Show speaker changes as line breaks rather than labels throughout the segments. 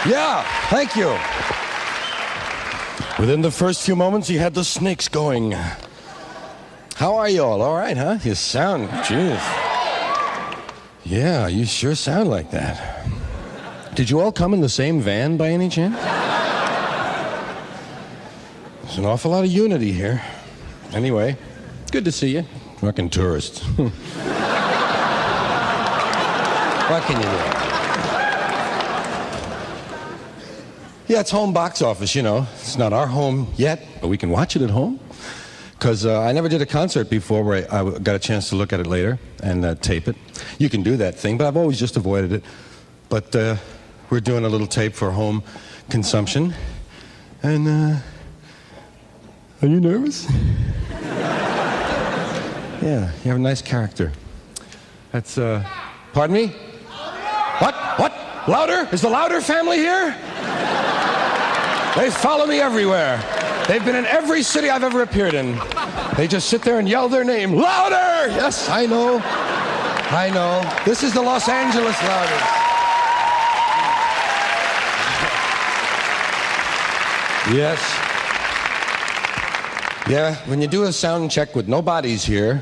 Yeah, thank you. Within the first few moments, he had the snakes going. How are you all? All right, huh? You sound, jeez. Yeah, you sure sound like that. Did you all come in the same van by any chance? There's an awful lot of unity here. Anyway, good to see you. Fucking tourists. What can you do? Yeah, it's home box office, you know. It's not our home yet, but we can watch it at home. Because I never did a concert before where I got a chance to look at it later and tape it. You can do that thing, but I've always just avoided it. But we're doing a little tape for home consumption. And, are you nervous? Yeah, you have a nice character. That's, pardon me? What? Louder? Is the Louder family here? They follow me everywhere. They've been in every city I've ever appeared in. They just sit there and yell their name. Louder! Yes, I know. I know. This is the Los Angeles Louder. Yes. Yeah, when you do a sound check with no bodies here,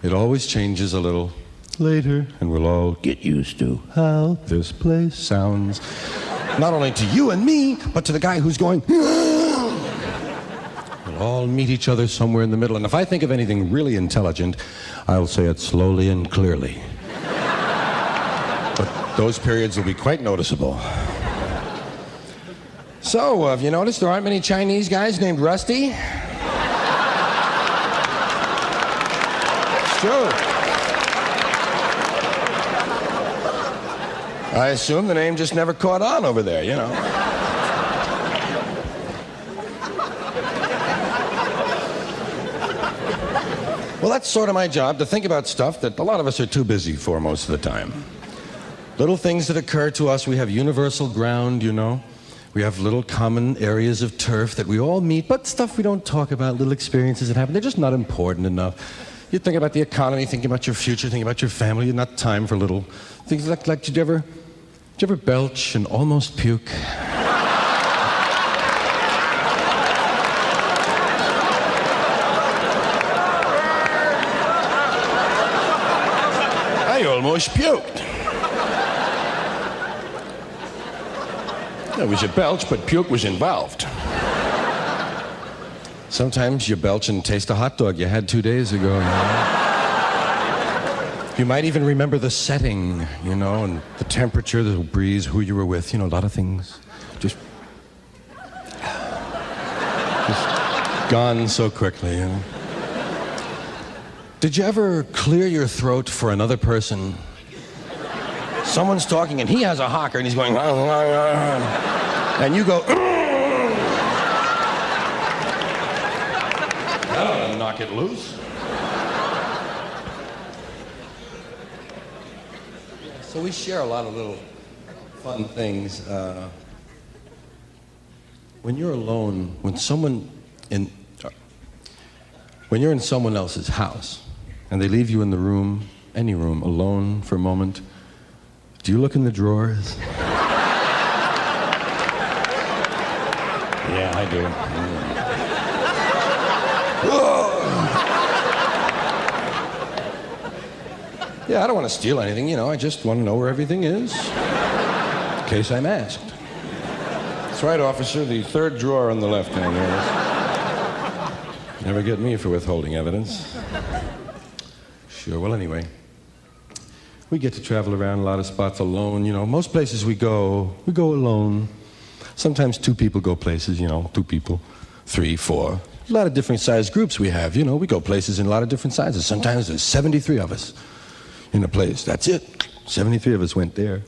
it always changes a little later, and we'll all get used to how this place sounds. Not only to you and me, but to the guy who's going, we'll all meet each other somewhere in the middle, and if I think of anything really intelligent, I'll say it slowly and clearly. But those periods will be quite noticeable. So, have you noticed there aren't many Chinese guys named Rusty? It's true. I assume the name just never caught on over there, you know. Well, that's sort of my job, to think about stuff that a lot of us are too busy for most of the time. Little things that occur to us. We have universal ground, you know. We have little common areas of turf that we all meet, but stuff we don't talk about, little experiences that happen. They're just not important enough. You think about the economy, thinking about your future, thinking about your family. You're not time for little things like did you ever belch and almost puke? I almost puked. That was a belch, but puke was involved. Sometimes you belch and taste a hot dog you had 2 days ago. You know? You might even remember the setting, you know, and the temperature, the breeze, who you were with, you know, a lot of things just gone so quickly, you know. Did you ever clear your throat for another person? Someone's talking and he has a hocker and he's going, and you go, that ought to knock it loose. So we share a lot of little fun things. When you're alone, when you're in someone else's house and they leave you in the room, any room, alone for a moment, do you look in the drawers? Yeah, I do. Yeah, I don't want to steal anything, you know. I just want to know where everything is, in case I'm asked. That's right, officer. The third drawer on the left hand there. Never get me for withholding evidence. Sure, well, anyway. We get to travel around a lot of spots alone, you know. Most places we go alone. Sometimes two people go places, you know, 2 people, 3, 4. A lot of different size groups we have, you know. We go places in a lot of different sizes. Sometimes there's 73 of us in a place. That's it. 73 of us went there.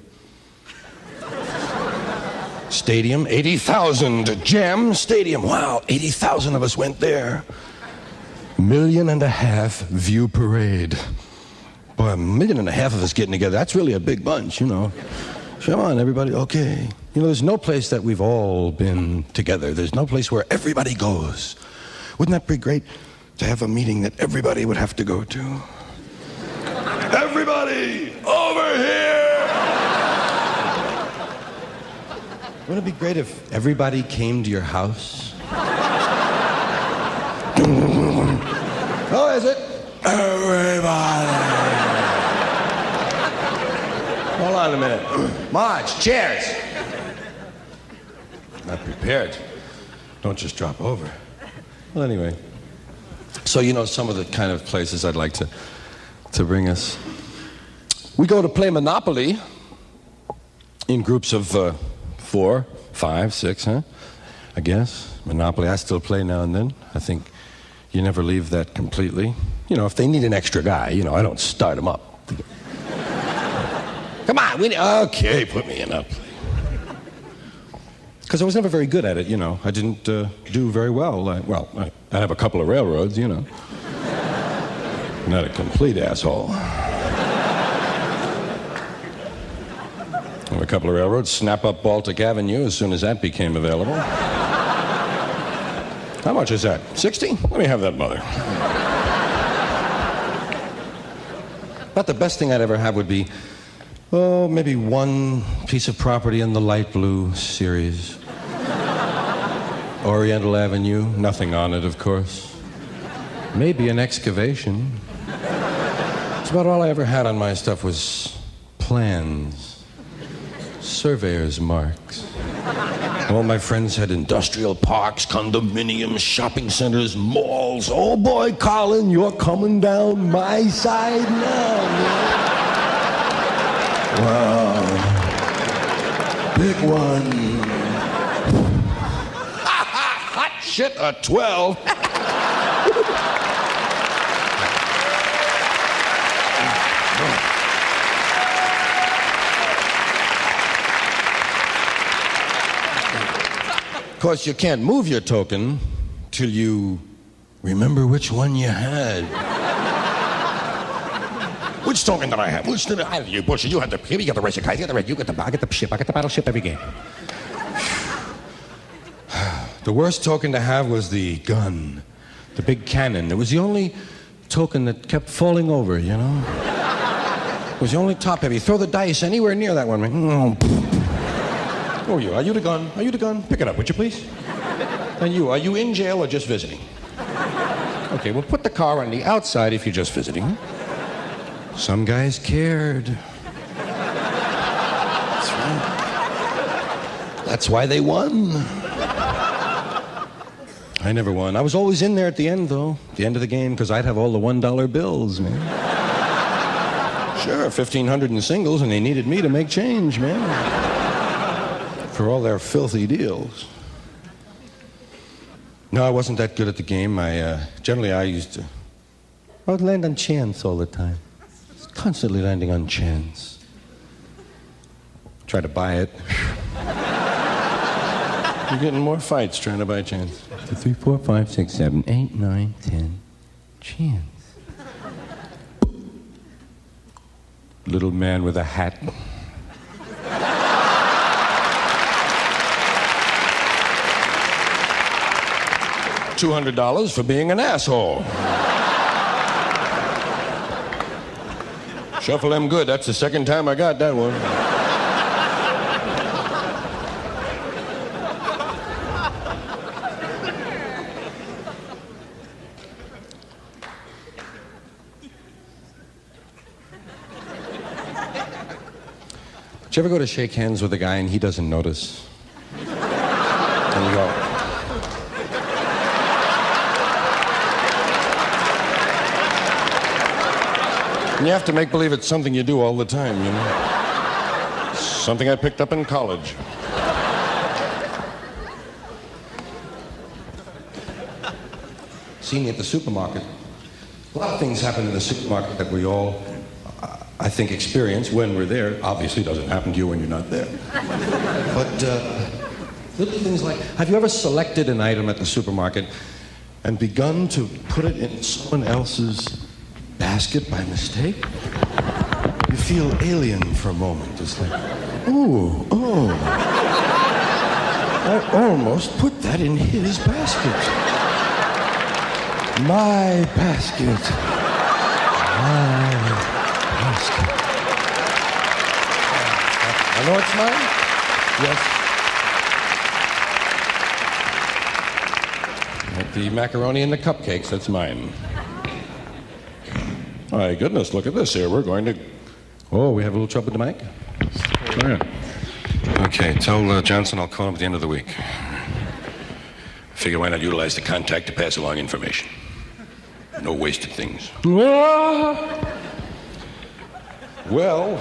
Stadium, 80,000. Jam Stadium. Wow, 80,000 of us went there. 1.5 million view parade. Boy, 1.5 million of us getting together. That's really a big bunch, you know. Come on, everybody. Okay. You know, there's no place that we've all been together. There's no place where everybody goes. Wouldn't that be great to have a meeting that everybody would have to go to? Everybody, over here! Wouldn't it be great if everybody came to your house? Oh, is it? Everybody. Hold on a minute. Marge, chairs. Not prepared. Don't just drop over. Well, anyway. So, you know, some of the kind of places I'd like to bring us. We go to play Monopoly in groups of 4, 5, 6, huh? I guess. Monopoly, I still play now and then. I think you never leave that completely. You know, if they need an extra guy, you know, I don't start them up. Come on, okay, put me in a play. Because I was never very good at it, you know. I didn't do very well. I have a couple of railroads, you know. Not a complete asshole. I have a couple of railroads, snap up Baltic Avenue as soon as that became available. How much is that? 60? Let me have that, mother. But the best thing I'd ever have would be, oh, maybe one piece of property in the light blue series. Oriental Avenue, nothing on it, of course. Maybe an excavation. That's about all I ever had on my stuff was plans, surveyor's marks. All my friends had industrial parks, condominiums, shopping centers, malls. Oh boy, Carlin, you're coming down my side now, man. Wow. Big one. Hot shit, a 12. Of course, you can't move your token till you remember which one you had. Which token did I have? Which did I have? You Bush, you had the you got the racer guys, you got the red, you got the I got the ship, I got the battleship every game. The worst token to have was the gun, the big cannon. It was the only token that kept falling over, you know? It was the only top heavy. Throw the dice anywhere near that one. Who are you? Are you the gun? Are you the gun? Pick it up, would you please? And you, are you in jail or just visiting? Okay, well, put the car on the outside if you're just visiting. Some guys cared. That's right. That's why they won. I never won. I was always in there at the end, though. The end of the game, because I'd have all the $1 bills, man. Sure, 1,500 in singles, and they needed me to make change, man. For all their filthy deals. No, I wasn't that good at the game. Generally I would land on chance all the time. Constantly landing on chance. Try to buy it. You're getting more fights trying to buy chance. 2, 3, 4, 5, 6, 7, 8, 9, 10. Chance. Little man with a hat. $200 for being an asshole. Shuffle them good. That's the second time I got that one. Did you ever go to shake hands with a guy and he doesn't notice? And you go, and you have to make believe it's something you do all the time, you know? Something I picked up in college. Seen me at the supermarket. A lot of things happen in the supermarket that we all, I think, experience when we're there. Obviously, it doesn't happen to you when you're not there. But little things like, have you ever selected an item at the supermarket and begun to put it in someone else's basket by mistake? You feel alien for a moment. It's like, ooh, oh. I almost put that in his basket. My basket. My basket. I know it's mine? Yes. The macaroni and the cupcakes, that's mine. My goodness, look at this here. We're going to... Oh, we have a little trouble with the mic? Oh, yeah. Okay, tell Johnson I'll call him at the end of the week. Figure why not utilize the contact to pass along information. No wasted things. Well,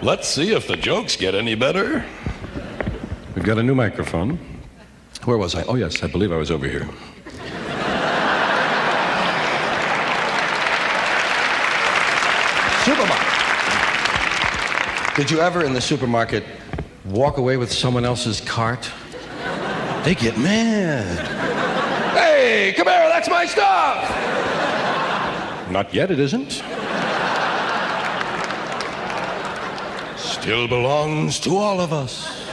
let's see if the jokes get any better. We've got a new microphone. Where was I? Oh, yes, I believe I was over here. Supermarket. Did you ever in the supermarket walk away with someone else's cart? They get mad. Hey, come here, that's my stuff! Not yet, it isn't. Still belongs to all of us.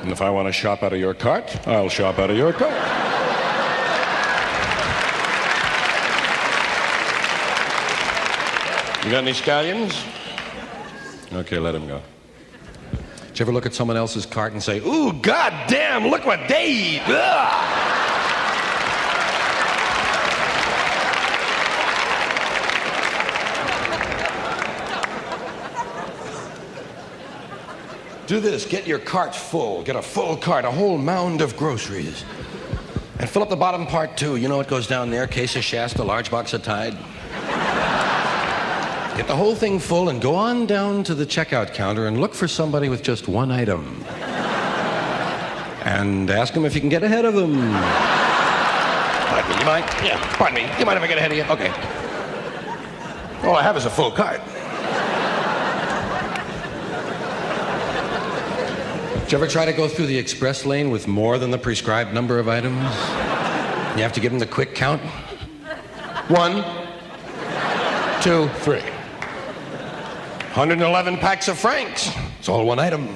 And if I want to shop out of your cart, I'll shop out of your cart. You got any scallions? Okay, let him go. Did you ever look at someone else's cart and say, ooh, goddamn, look what they eat. Ugh. Do this, get your cart full. Get a full cart, a whole mound of groceries. And fill up the bottom part too. You know what goes down there? Case of Shasta, large box of Tide. Get the whole thing full and go on down to the checkout counter and look for somebody with just one item. And ask them if you can get ahead of them. Pardon me, you mind? Yeah, pardon me. You mind if I get ahead of you? Okay. All I have is a full cart. Did you ever try to go through the express lane with more than the prescribed number of items? You have to give them the quick count. 1, 2, 3. 111 packs of Franks. It's all one item.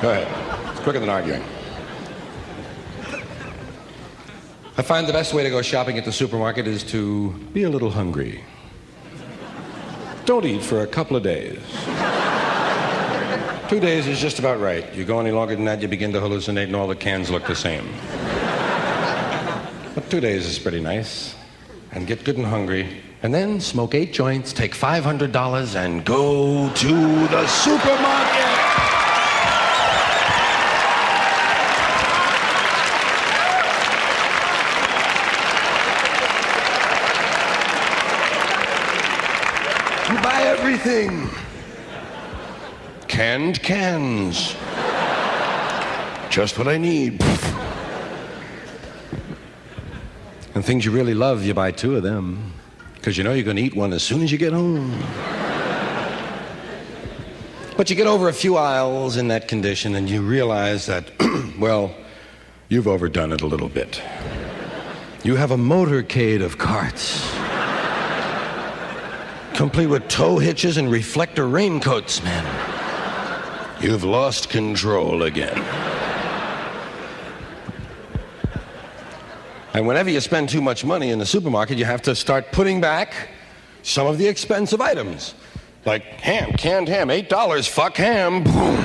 Go ahead. It's quicker than arguing. I find the best way to go shopping at the supermarket is to be a little hungry. Don't eat for a couple of days. 2 days is just about right. You go any longer than that, you begin to hallucinate and all the cans look the same. But 2 days is pretty nice. And get good and hungry. And then smoke 8 joints, take $500, and go to the supermarket. You buy everything. Canned cans. Just what I need. And things you really love, you buy 2 of them. Because you know you're going to eat one as soon as you get home. But you get over a few aisles in that condition and you realize that, well, you've overdone it a little bit. You have a motorcade of carts. Complete with tow hitches and reflector raincoats, man. You've lost control again. And whenever you spend too much money in the supermarket, you have to start putting back some of the expensive items. Like ham, canned ham, $8, fuck ham. Boom.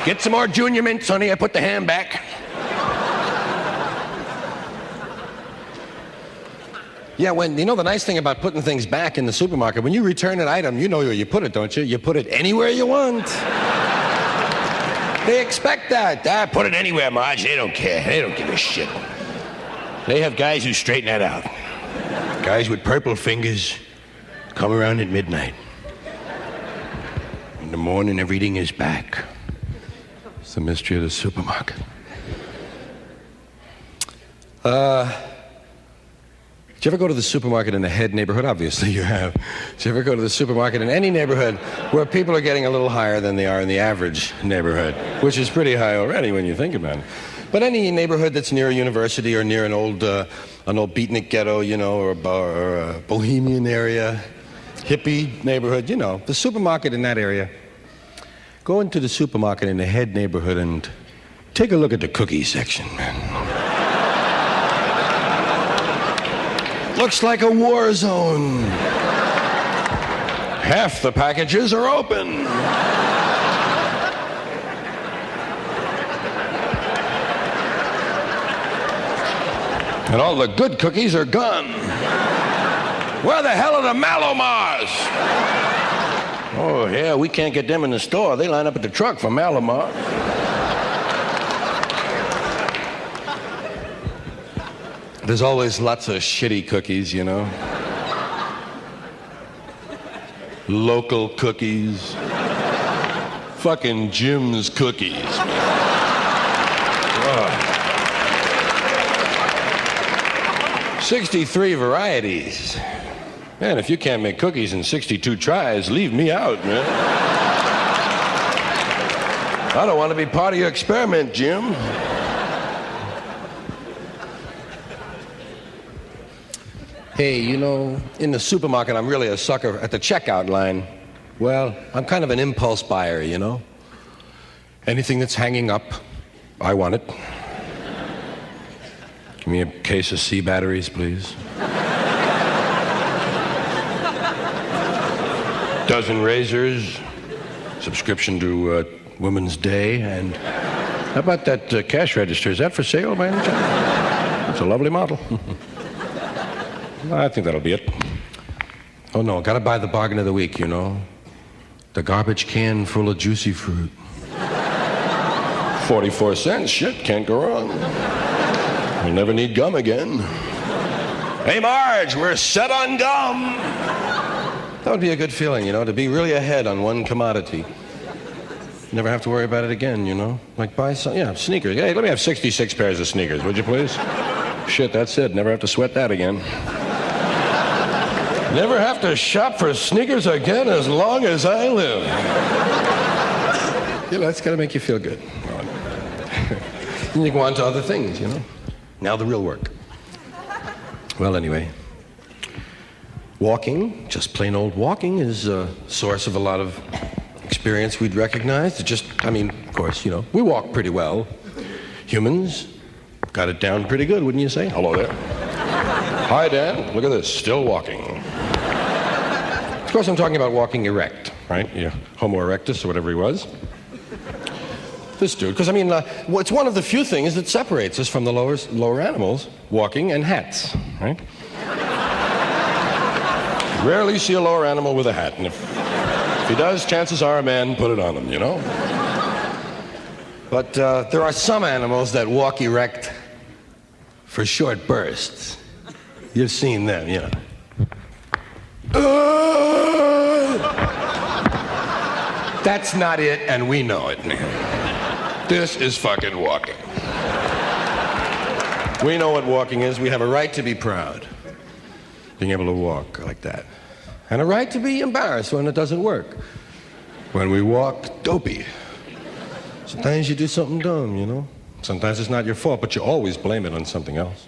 Get some more Junior Mints, honey, I put the ham back. Yeah, you know the nice thing about putting things back in the supermarket, when you return an item, you know where you put it, don't you? You put it anywhere you want. They expect that. Put it anywhere, Marge. They don't care. They don't give a shit. They have guys who straighten that out. Guys with purple fingers come around at midnight. In the morning, everything is back. It's the mystery of the supermarket. Did you ever go to the supermarket in the Head neighborhood? Obviously you have. Did you ever go to the supermarket in any neighborhood where people are getting a little higher than they are in the average neighborhood, which is pretty high already when you think about it. But any neighborhood that's near a university or near an old beatnik ghetto, you know, or a bohemian area, hippie neighborhood, you know, the supermarket in that area. Go into the supermarket in the Head neighborhood and take a look at the cookie section, man. Looks like a war zone. Half the packages are open. And all the good cookies are gone. Where the hell are the Malomars? Oh, yeah, we can't get them in the store. They line up at the truck for Malomar. There's always lots of shitty cookies, you know. Local cookies. Fucking Jim's cookies. Oh. 63 varieties. Man, if you can't make cookies in 62 tries, leave me out, man. I don't want to be part of your experiment, Jim. Hey, you know, in the supermarket, I'm really a sucker at the checkout line. Well, I'm kind of an impulse buyer, you know. Anything that's hanging up, I want it. Give me a case of C batteries, please. Dozen razors, subscription to Women's Day, and how about that cash register? Is that for sale by any chance? It's a lovely model. I think that'll be it. Oh no, gotta buy the bargain of the week, you know. The garbage can full of juicy fruit. 44 cents, shit, can't go wrong. We'll never need gum again. Hey Marge, we're set on gum. That would be a good feeling, you know, to be really ahead on one commodity. Never have to worry about it again, you know. Like buy some, yeah, sneakers. Hey, let me have 66 pairs of sneakers, would you please? Shit, that's it. Never have to sweat that again. Never have to shop for sneakers again as long as I live. You know, that's gotta make you feel good. And you go on to other things, you know. Now the real work. Well, anyway. Walking, just plain old walking, is a source of a lot of experience we'd recognize. It just, I mean, of course, you know, we walk pretty well. Humans got it down pretty good, wouldn't you say? Hello there. Hi, Dan. Look at this, still walking. Of course, I'm talking about walking erect, right? Yeah, Homo erectus, or whatever he was. This dude, because I mean, it's one of the few things that separates us from the lower animals, walking and hats, right? Rarely see a lower animal with a hat, and if he does, chances are a man put it on him, you know? But there are some animals that walk erect for short bursts. You've seen them, you know. That's not it, and we know it, man. This is fucking walking. We know what walking is. We have a right to be proud. Being able to walk like that. And a right to be embarrassed when it doesn't work. When we walk dopey. Sometimes you do something dumb, you know? Sometimes it's not your fault, but you always blame it on something else.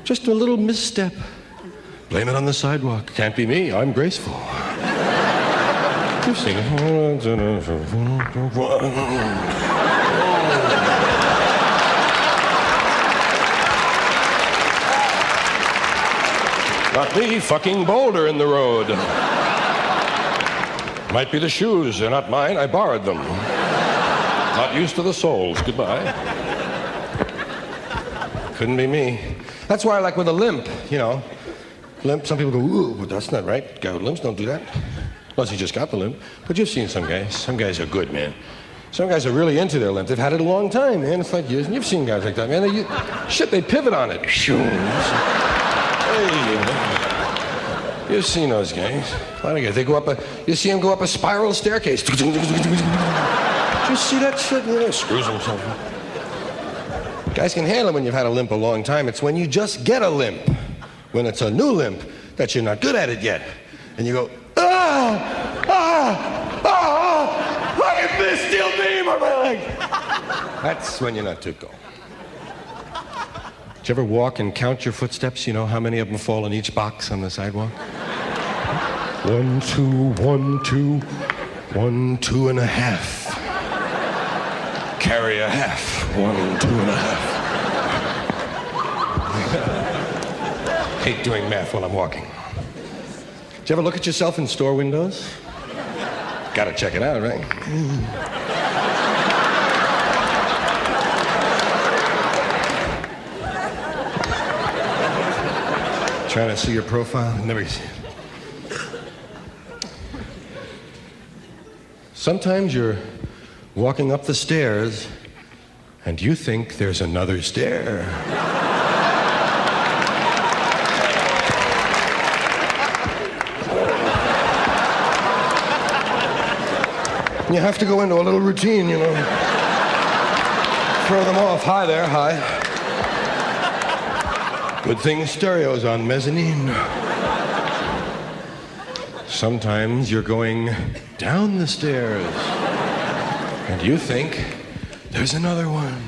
Just a little misstep. Blame it on the sidewalk. Can't be me, I'm graceful. You've seen it. Not me, fucking boulder in the road. Might be the shoes, they're not mine, I borrowed them. Not used to the soles, goodbye. Couldn't be me. That's why I like with a limp, you know. Limp, some people go, ooh, but that's not right. Guy with limps don't do that. Unless he just got the limp. But you've seen some guys. Some guys are good, man. Some guys are really into their limp. They've had it a long time, man. It's like years. And you've seen guys like that, man. They pivot on it. Hey, you've seen those guys. A lot of guys. They go up you see them go up a spiral staircase. Did you see that shit? You know, screws themselves. Guys can handle it when you've had a limp a long time. It's when you just get a limp, when it's a new limp, that you're not good at it yet. And you go, look at this steel beam on my leg. That's when you're not too cool. Did you ever walk and count your footsteps? You know how many of them fall in each box on the sidewalk? 1, 2, 1, 2, 1, 2.5. Carry a half. 1, 2.5. Hate doing math while I'm walking. Did you ever look at yourself in store windows? Gotta check it out, right? Trying to see your profile? Never see it. Sometimes you're walking up the stairs and you think there's another stair. You have to go into a little routine, you know. Throw them off. Hi there, hi. Good thing stereo's on mezzanine. Sometimes you're going down the stairs and you think there's another one.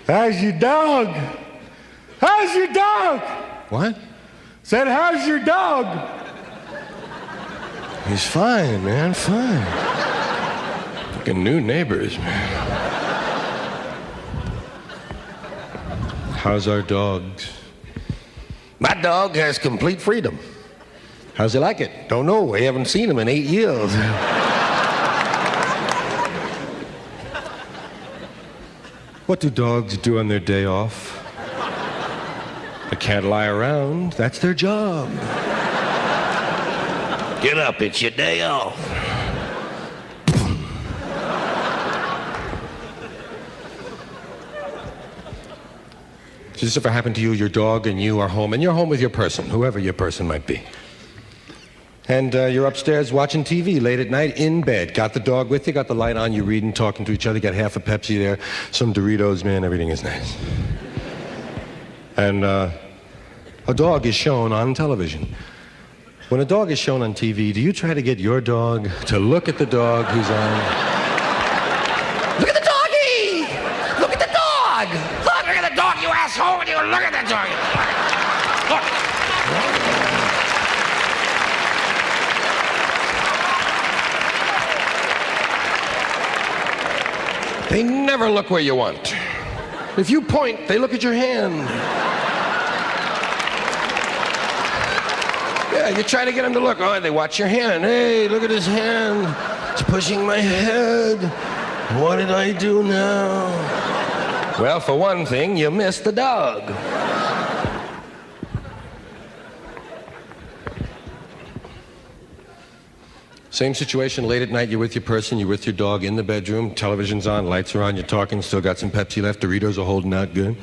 How's your dog? How's your dog?
What?
Said, how's your dog?
He's fine, man, fine. Fucking new neighbors, man. How's our dogs? My dog has complete freedom. How's he like it? Don't know. We haven't seen him in 8 years. What do dogs do on their day off? They can't lie around. That's their job. Get up, it's your day off. Does this ever happen to you? Your dog and you are home, and you're home with your person, whoever your person might be. And you're upstairs watching TV late at night in bed. Got the dog with you, got the light on, you're reading, talking to each other, got half a Pepsi there, some Doritos, man, everything is nice. And a dog is shown on television. When a dog is shown on TV, do you try to get your dog to look at the dog who's on? Look at the doggy! Look at the dog! Look at the dog, you asshole! You look at the dog! Look! They never look where you want. If you point, they look at your hand. Yeah, you try to get them to look. Oh, they watch your hand. Hey, look at his hand. It's pushing my head. What did I do now? Well, for one thing, you missed the dog. Same situation, late at night, you're with your person, you're with your dog in the bedroom, television's on, lights are on, you're talking, still got some Pepsi left, Doritos are holding out good.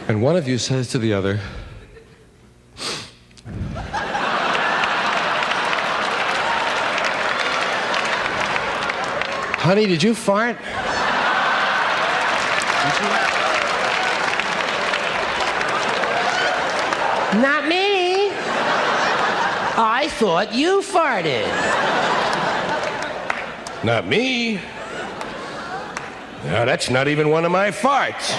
And one of you says to the other, honey, did you fart? Not me. I thought you farted. Not me. No, that's not even one of my farts.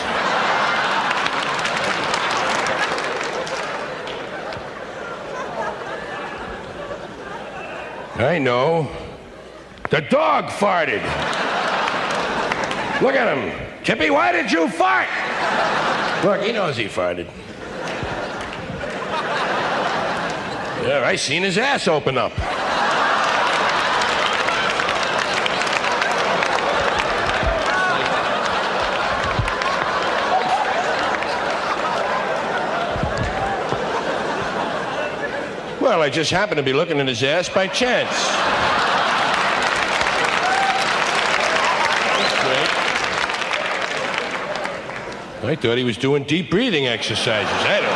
I know. The dog farted. Look at him. Chippy, why did you fart? Look, he knows he farted. Yeah, I seen his ass open up. Well, I just happened to be looking at his ass by chance. I thought he was doing deep breathing exercises. I don't.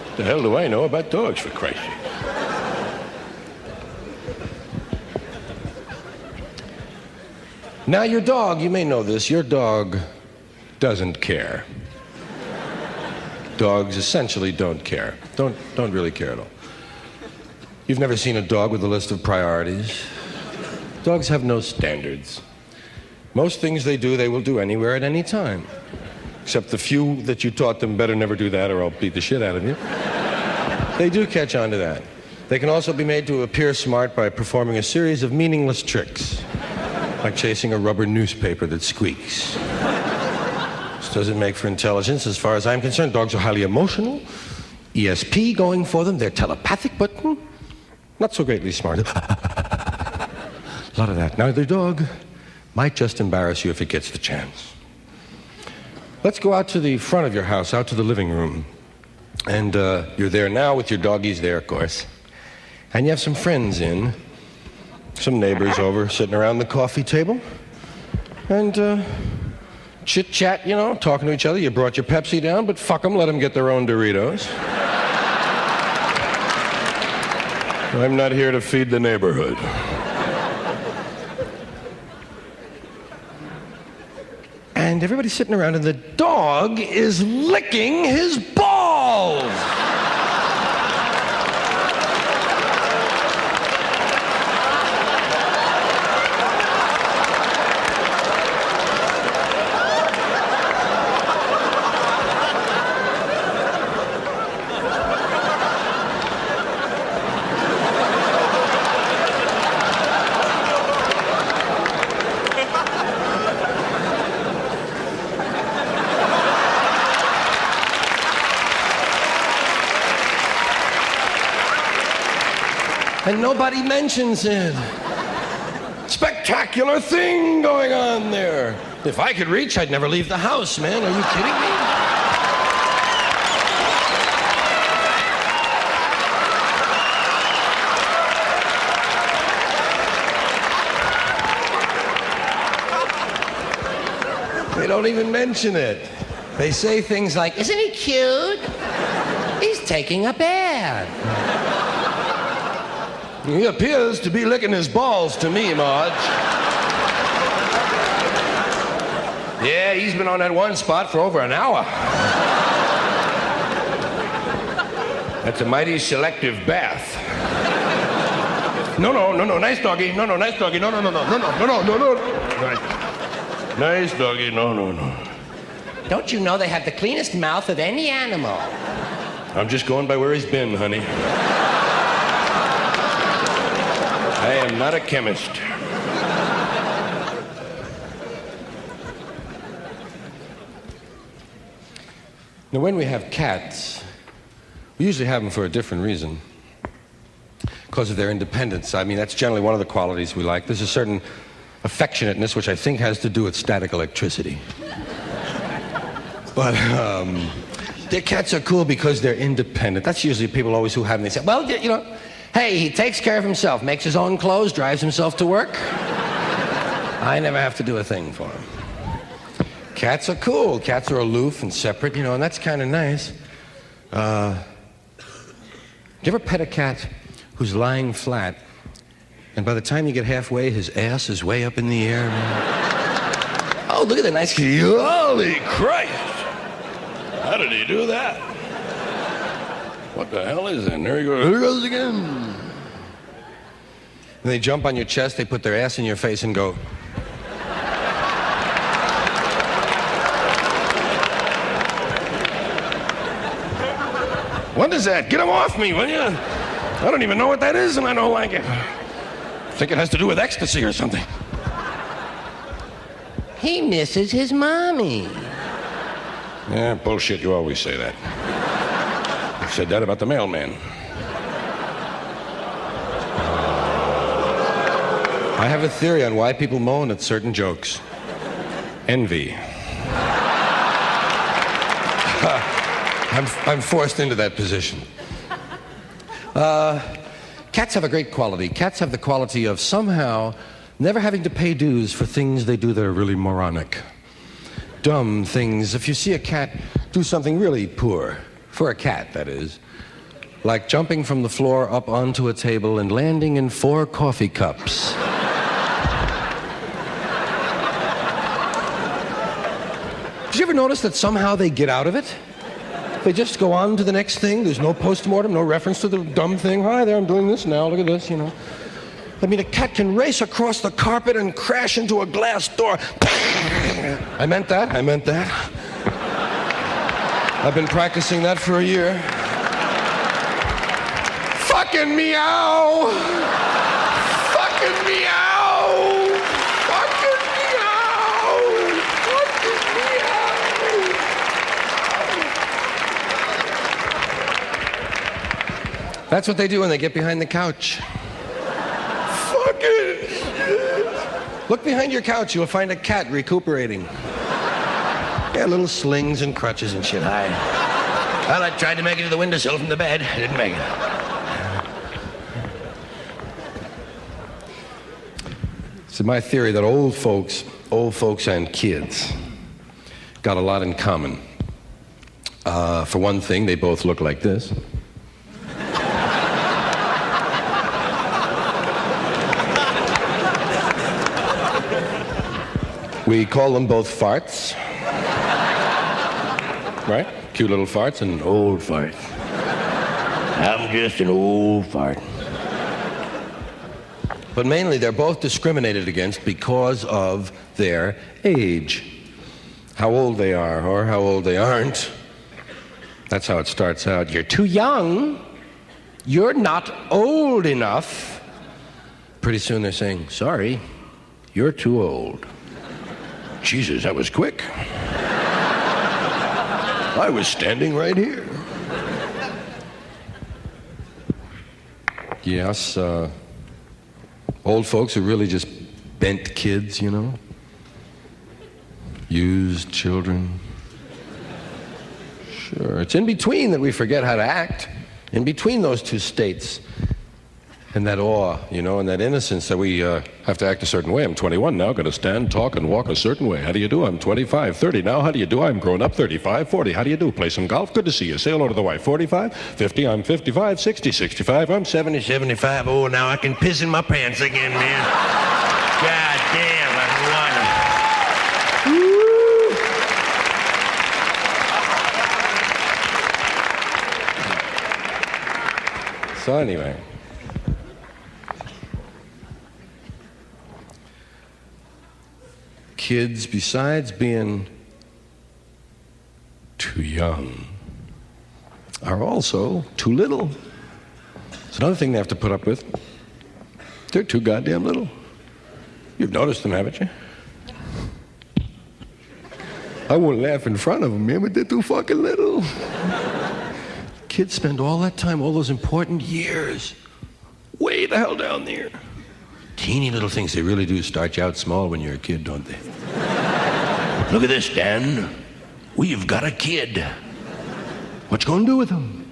What the hell do I know about dogs, for Christ's sake? Now, your dog, you may know this, your dog doesn't care. Dogs essentially don't care. Don't really care at all. You've never seen a dog with a list of priorities. Dogs have no standards. Most things they do, they will do anywhere at any time. Except the few that you taught them better never do that or I'll beat the shit out of you. They do catch on to that. They can also be made to appear smart by performing a series of meaningless tricks. Like chasing a rubber newspaper that squeaks. This doesn't make for intelligence as far as I'm concerned. Dogs are highly emotional. ESP going for them. They're telepathic, but not so greatly smart. A lot of that. Now, the dog might just embarrass you if it gets the chance. Let's go out to the front of your house, out to the living room. And you're there now with your doggies there, of course. And you have some friends in, some neighbors over, sitting around the coffee table. And chit-chat, you know, talking to each other. You brought your Pepsi down, but fuck them, let them get their own Doritos. I'm not here to feed the neighborhood. And everybody's sitting around, and the dog is licking his balls. And nobody mentions it. Spectacular thing going on there. If I could reach, I'd never leave the house, man. Are you kidding me? They don't even mention it. They say things like, "Isn't he cute? He's taking a bath." He appears to be licking his balls to me, Marge. Yeah, he's been on that one spot for over an hour. That's a mighty selective bath. No, nice doggy. No, nice doggy. No. Nice doggy. No.
Don't you know they have the cleanest mouth of any animal?
I'm just going by where he's been, honey. I am not a chemist. Now, when we have cats, we usually have them for a different reason. Because of their independence. I mean, that's generally one of the qualities we like. There's a certain affectionateness, which I think has to do with static electricity. But their cats are cool because they're independent. That's usually people always who have them. They say, well, you know, hey, he takes care of himself, makes his own clothes, drives himself to work. I never have to do a thing for him. Cats are cool. Cats are aloof and separate, you know, and that's kind of nice. Do you ever pet a cat who's lying flat, and by the time you get halfway, his ass is way up in the air? Oh, look at that nice kitty. Holy Christ! How did he do that? What the hell is that? And there he goes. Here he goes again. And they jump on your chest, they put their ass in your face and go. What is that? Get him off me, will you? I don't even know what that is, and I don't like it. I think it has to do with ecstasy or something.
He misses his mommy.
Yeah, bullshit. You always say that. You said that about the mailman. I have a theory on why people moan at certain jokes. Envy. I'm forced into that position. Cats have a great quality. Cats have the quality of somehow never having to pay dues for things they do that are really moronic. Dumb things. If you see a cat do something really poor, for a cat, that is, like jumping from the floor up onto a table and landing in 4 coffee cups. Did you ever notice that somehow they get out of it? They just go on to the next thing. There's no postmortem, no reference to the dumb thing. Hi there, I'm doing this now. Look at this, you know. I mean, a cat can race across the carpet and crash into a glass door. I meant that. I've been practicing that for a year. Fucking meow! Fucking meow! Fuck That's what they do when they get behind the couch. Fucking shit. Look behind your couch, you'll find a cat recuperating. Yeah, little slings and crutches and shit.
Well, I tried to make it to the windowsill from the bed. I didn't make it.
It's my theory that old folks and kids got a lot in common. For one thing, they both look like this. We call them both farts. Right? Cute little farts and old farts.
I'm just an old fart.
But mainly, they're both discriminated against because of their age. How old they are or how old they aren't. That's how it starts out. You're too young. You're not old enough. Pretty soon they're saying, sorry, you're too old. Jesus, that was quick. I was standing right here. Yes, old folks are really just bent kids, you know? Used children. Sure, it's in between that we forget how to act. In between those two states. And that awe, you know, and that innocence that we have to act a certain way. I'm 21 now, got to stand, talk, and walk a certain way. How do you do? I'm 25, 30 now. How do you do? I'm grown up, 35, 40. How do you do? Play some golf? Good to see you. Say hello to the wife. 45, 50, I'm 55, 60, 65, I'm 70, 75.
Oh, now I can piss in my pants again, man. God damn, I'm one.
So anyway. Kids, besides being too young, are also too little. It's another thing they have to put up with. They're too goddamn little. You've noticed them, haven't you? I won't laugh in front of them, man, but they're too fucking little. Kids spend all that time, all those important years, way the hell down there. Teeny little things, they really do start you out small when you're a kid, don't they?
Look at this, Dan. We've got a kid.
What you gonna do with him?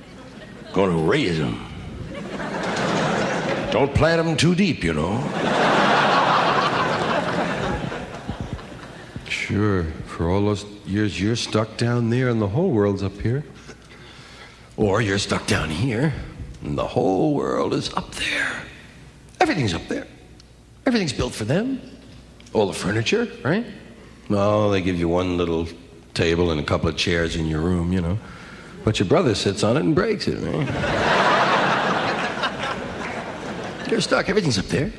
Gonna raise him.
Don't plant him too deep, you know. Sure, for all those years you're stuck down there and the whole world's up here. Or you're stuck down here and the whole world is up there. Everything's up there. Everything's built for them. All the furniture, right? No, they give you one little table and a couple of chairs in your room, you know. But your brother sits on it and breaks it, right? You're stuck. Everything's up there.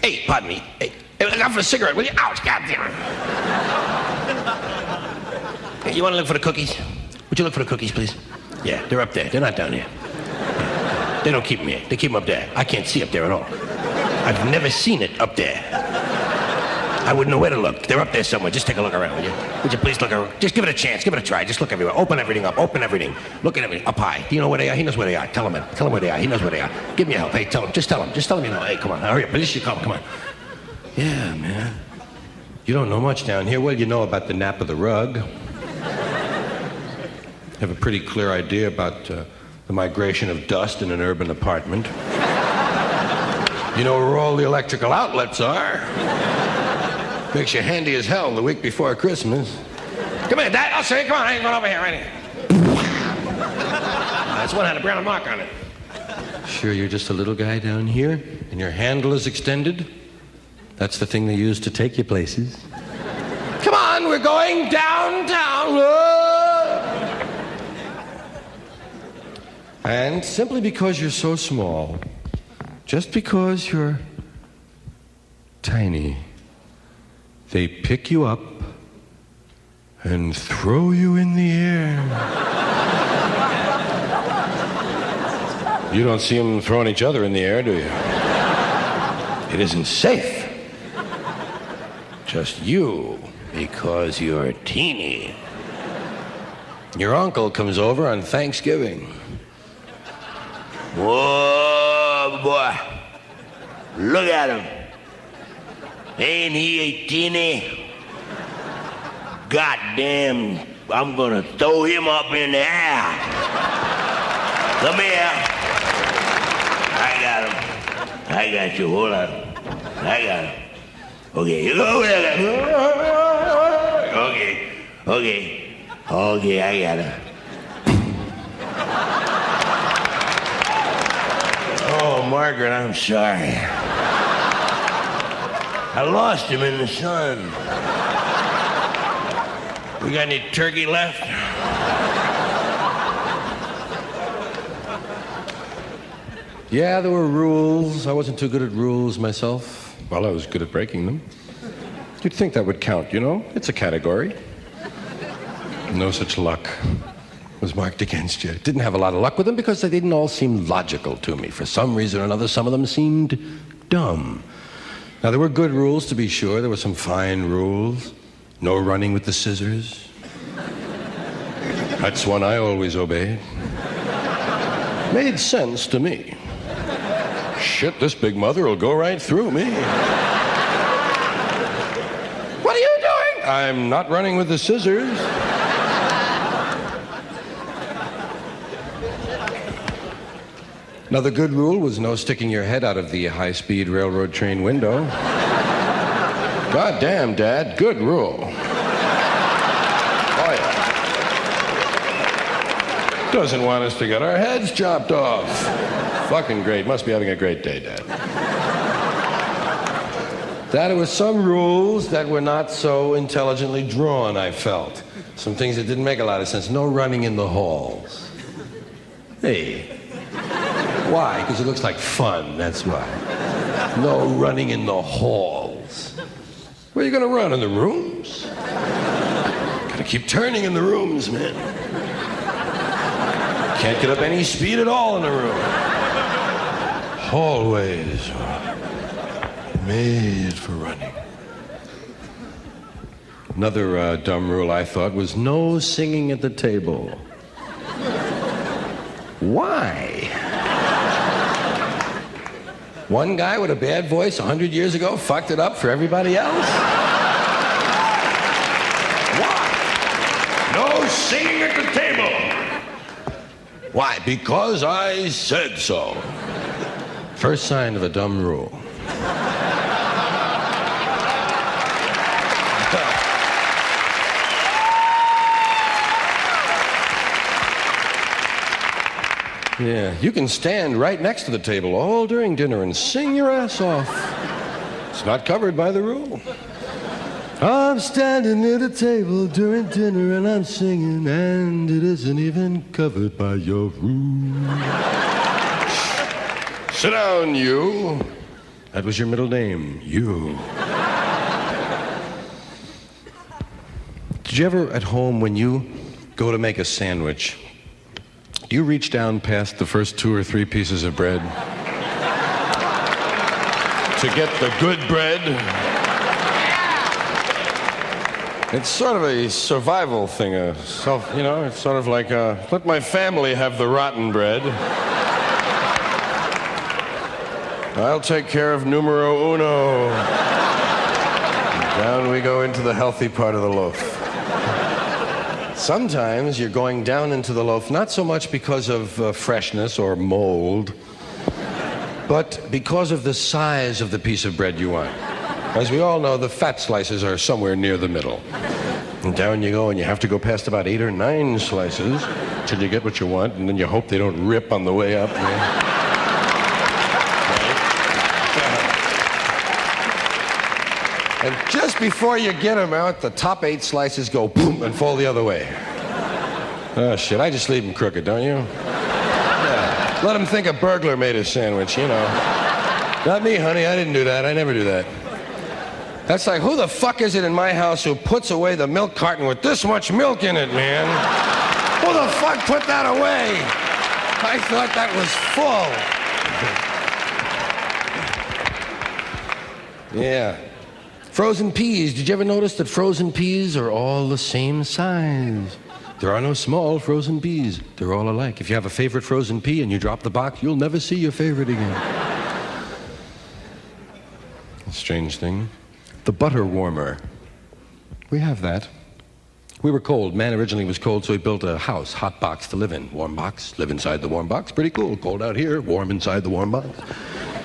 Hey, pardon me. Hey, look out for a cigarette, will you? Ouch, goddamn. Hey, you want to look for the cookies? Would you look for the cookies, please? Yeah, they're up there. They're not down here. Yeah. They don't keep them here. They keep them up there. I can't see up there at all. I've never seen it up there. I wouldn't know where to look. They're up there somewhere. Just take a look around, would you? Would you please look around? Just give it a chance. Give it a try. Just look everywhere. Open everything up. Open everything. Look at everything. Up high. Do you know where they are? He knows where they are. Tell him it. Tell him where they are. He knows where they are. Give me help. Hey, tell him. Just tell him. Just tell him you know. Hey, come on. Hurry up. Please, you come. Come on.
Yeah, man. You don't know much down here. Well, you know about the nap of the rug. Have a pretty clear idea about the migration of dust in an urban apartment. You know where all the electrical outlets are. Makes you handy as hell the week before Christmas.
Come here, Dad. I'll show you. Come on. I ain't going over here. Right here. This one had a brown mark on it.
Sure, you're just a little guy down here, and your handle is extended? That's the thing they use to take you places. Come on, we're going downtown. And simply because you're so small, just because you're tiny, they pick you up and throw you in the air. You don't see them throwing each other in the air, do you? It isn't safe. Just you, because you're teeny. Your uncle comes over on Thanksgiving.
Whoa, boy. Look at him. Ain't he a teeny? Goddamn, I'm gonna throw him up in the air. Come here. I got him. I got you. Hold on. I got him. Okay, you go there. Okay, I got him. Oh, Margaret, I'm sorry. I lost him in the sun. We got any turkey left?
Yeah, there were rules. I wasn't too good at rules myself. Well, I was good at breaking them. You'd think that would count, you know? It's a category. No such luck was marked against you. Didn't have a lot of luck with them because they didn't all seem logical to me. For some reason or another, some of them seemed dumb. Now, there were good rules, to be sure. There were some fine rules. No running with the scissors. That's one I always obeyed. Made sense to me. Shit, this big mother will go right through me. What are you doing? I'm not running with the scissors. Another good rule was no sticking your head out of the high-speed railroad train window. God damn, Dad, good rule. Oh, yeah. Doesn't want us to get our heads chopped off. Fucking great. Must be having a great day, Dad. There were some rules that were not so intelligently drawn, I felt. Some things that didn't make a lot of sense. No running in the halls. Hey. Why? Because it looks like fun, that's why. No running in the halls. Where are you going to run? In the rooms? Gotta keep turning in the rooms, man. Can't get up any speed at all in the room. Hallways are made for running. Another dumb rule I thought was no singing at the table. Why? One guy with a bad voice 100 years ago fucked it up for everybody else? Why? No singing at the table. Why? Because I said so. First sign of a dumb rule. Yeah, you can stand right next to the table all during dinner and sing your ass off. It's not covered by the rule. I'm standing near the table during dinner and I'm singing, and it isn't even covered by your rule. Sit down, you. That was your middle name, you. Did you ever, at home, when you go to make a sandwich, do you reach down past the first 2 or 3 pieces of bread to get the good bread? It's sort of a survival thing, it's sort of like, let my family have the rotten bread. I'll take care of numero uno. And down we go into the healthy part of the loaf. Sometimes you're going down into the loaf, not so much because of freshness or mold, but because of the size of the piece of bread you want. As we all know, the fat slices are somewhere near the middle. And down you go, and you have to go past about 8 or 9 slices till you get what you want, and then you hope they don't rip on the way up. And just before you get them out, the top 8 slices go boom and fall the other way. Oh, shit, I just leave them crooked, don't you? Yeah. Let them think a burglar made a sandwich, you know. Not me, honey, I didn't do that. I never do that. That's like, who the fuck is it in my house who puts away the milk carton with this much milk in it, man? Who the fuck put that away? I thought that was full. Yeah. Frozen peas. Did you ever notice that frozen peas are all the same size? There are no small frozen peas. They're all alike. If you have a favorite frozen pea and you drop the box, you'll never see your favorite again. A strange thing. The butter warmer. We have that. We were cold. Man originally was cold, so he built a house, hot box to live in. Warm box, live inside the warm box. Pretty cool. Cold out here, warm inside the warm box.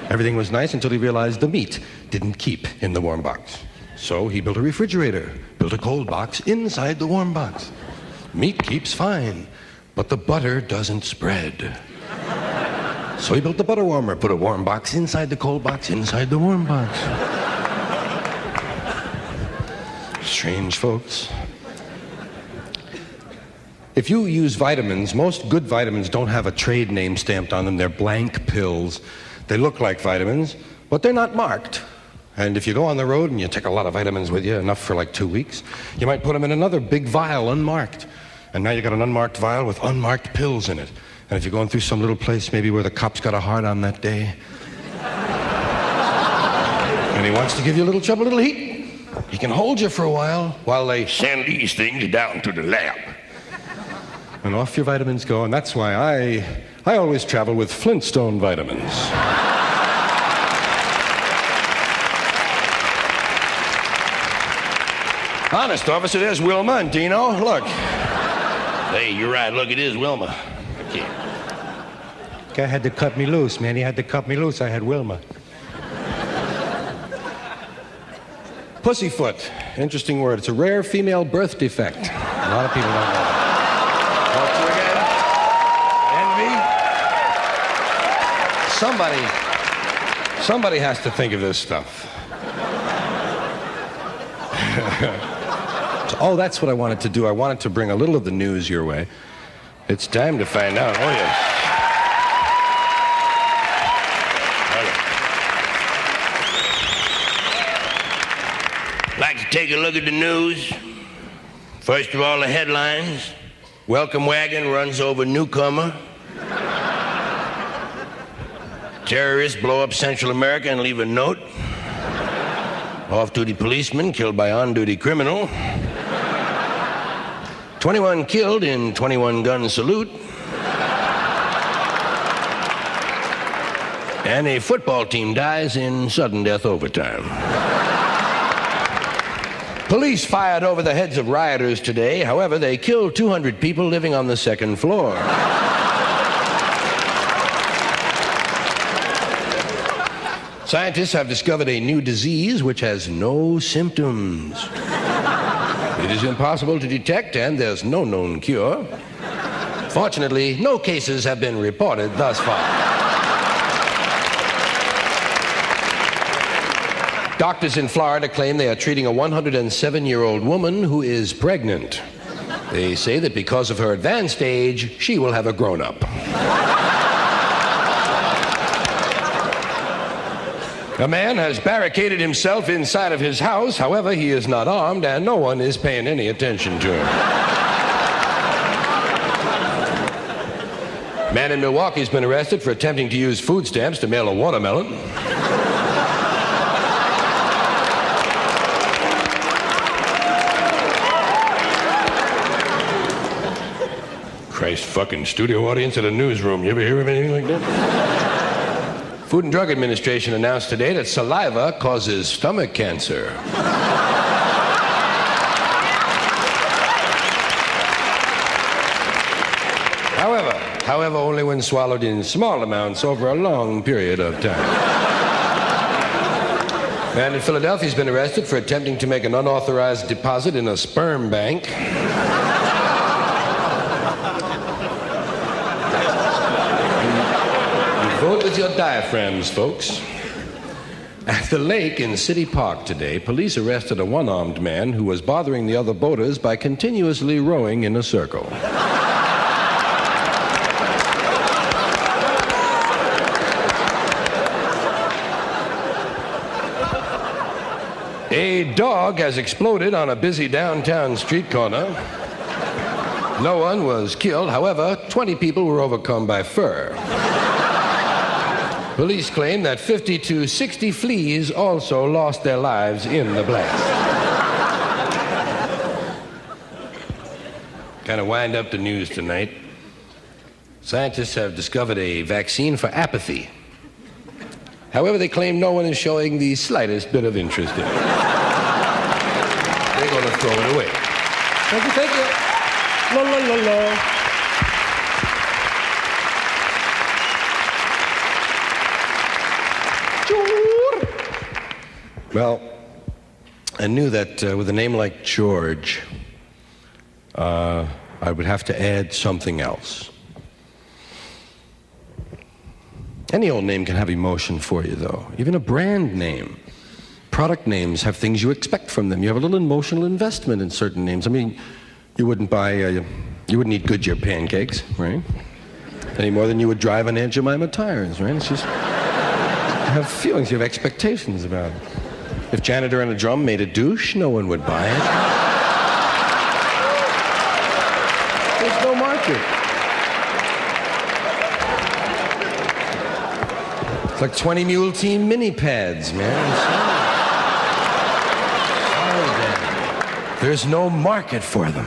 Everything was nice until he realized the meat didn't keep in the warm box. So he built a refrigerator, built a cold box inside the warm box. Meat keeps fine, but the butter doesn't spread. So he built the butter warmer, put a warm box inside the cold box, inside the warm box. Strange folks. If you use vitamins, most good vitamins don't have a trade name stamped on them. They're blank pills. They look like vitamins, but they're not marked. And if you go on the road and you take a lot of vitamins with you, enough for like 2 weeks, you might put them in another big vial, unmarked. And now you got an unmarked vial with unmarked pills in it. And if you're going through some little place maybe where the cops got a hard on that day, and he wants to give you a little trouble, a little heat, he can hold you for a while they send these things down to the lab. And off your vitamins go, and that's why I always travel with Flintstone vitamins. Honest, officer, there's Wilma and Dino. Look.
Hey, you're right. Look, it is Wilma. Okay.
Guy had to cut me loose, man. He had to cut me loose. I had Wilma. Pussyfoot. Interesting word. It's a rare female birth defect. A lot of people don't know that. Somebody has to think of this stuff. Oh, that's what I wanted to do. I wanted to bring a little of the news your way. It's time to find out. Oh, yes.
Like to take a look at the news. First of all, the headlines. Welcome wagon runs over newcomer. Terrorists blow up Central America and leave a note. Off-duty policeman killed by on-duty criminal. 21 killed in 21-gun salute. And a football team dies in sudden death overtime. Police fired over the heads of rioters today. However, they killed 200 people living on the second floor. Scientists have discovered a new disease which has no symptoms. It is impossible to detect, and there's no known cure. Fortunately, no cases have been reported thus far. Doctors in Florida claim they are treating a 107-year-old woman who is pregnant. They say that because of her advanced age, she will have a grown-up. A man has barricaded himself inside of his house. However, he is not armed, and no one is paying any attention to him. Man in Milwaukee has been arrested for attempting to use food stamps to mail a watermelon. Christ fucking studio audience at a newsroom. You ever hear of anything like that? Food and Drug Administration announced today that saliva causes stomach cancer. However, only when swallowed in small amounts over a long period of time. Man in Philadelphia has been arrested for attempting to make an unauthorized deposit in a sperm bank. Vote with your diaphragms, folks. At the lake in City Park today, police arrested a one-armed man who was bothering the other boaters by continuously rowing in a circle. A dog has exploded on a busy downtown street corner. No one was killed. However, 20 people were overcome by fur. Police claim that 50 to 60 fleas also lost their lives in the blast. Kind of wind up the news tonight. Scientists have discovered a vaccine for apathy. However, they claim no one is showing the slightest bit of interest in it. They're going to throw it away.
Thank you, thank you. La la la la.
Well, I knew that with a name like George, I would have to add something else. Any old name can have emotion for you, though. Even a brand name. Product names have things you expect from them. You have a little emotional investment in certain names. I mean, you wouldn't eat Goodyear pancakes, right? Any more than you would drive an Aunt Jemima tires, right? It's just, you have feelings, you have expectations about it. If Janitor and a Drum made a douche, no one would buy it. There's no market. It's like 20 Mule Team mini pads, man. Sorry, Dad. There's no market for them.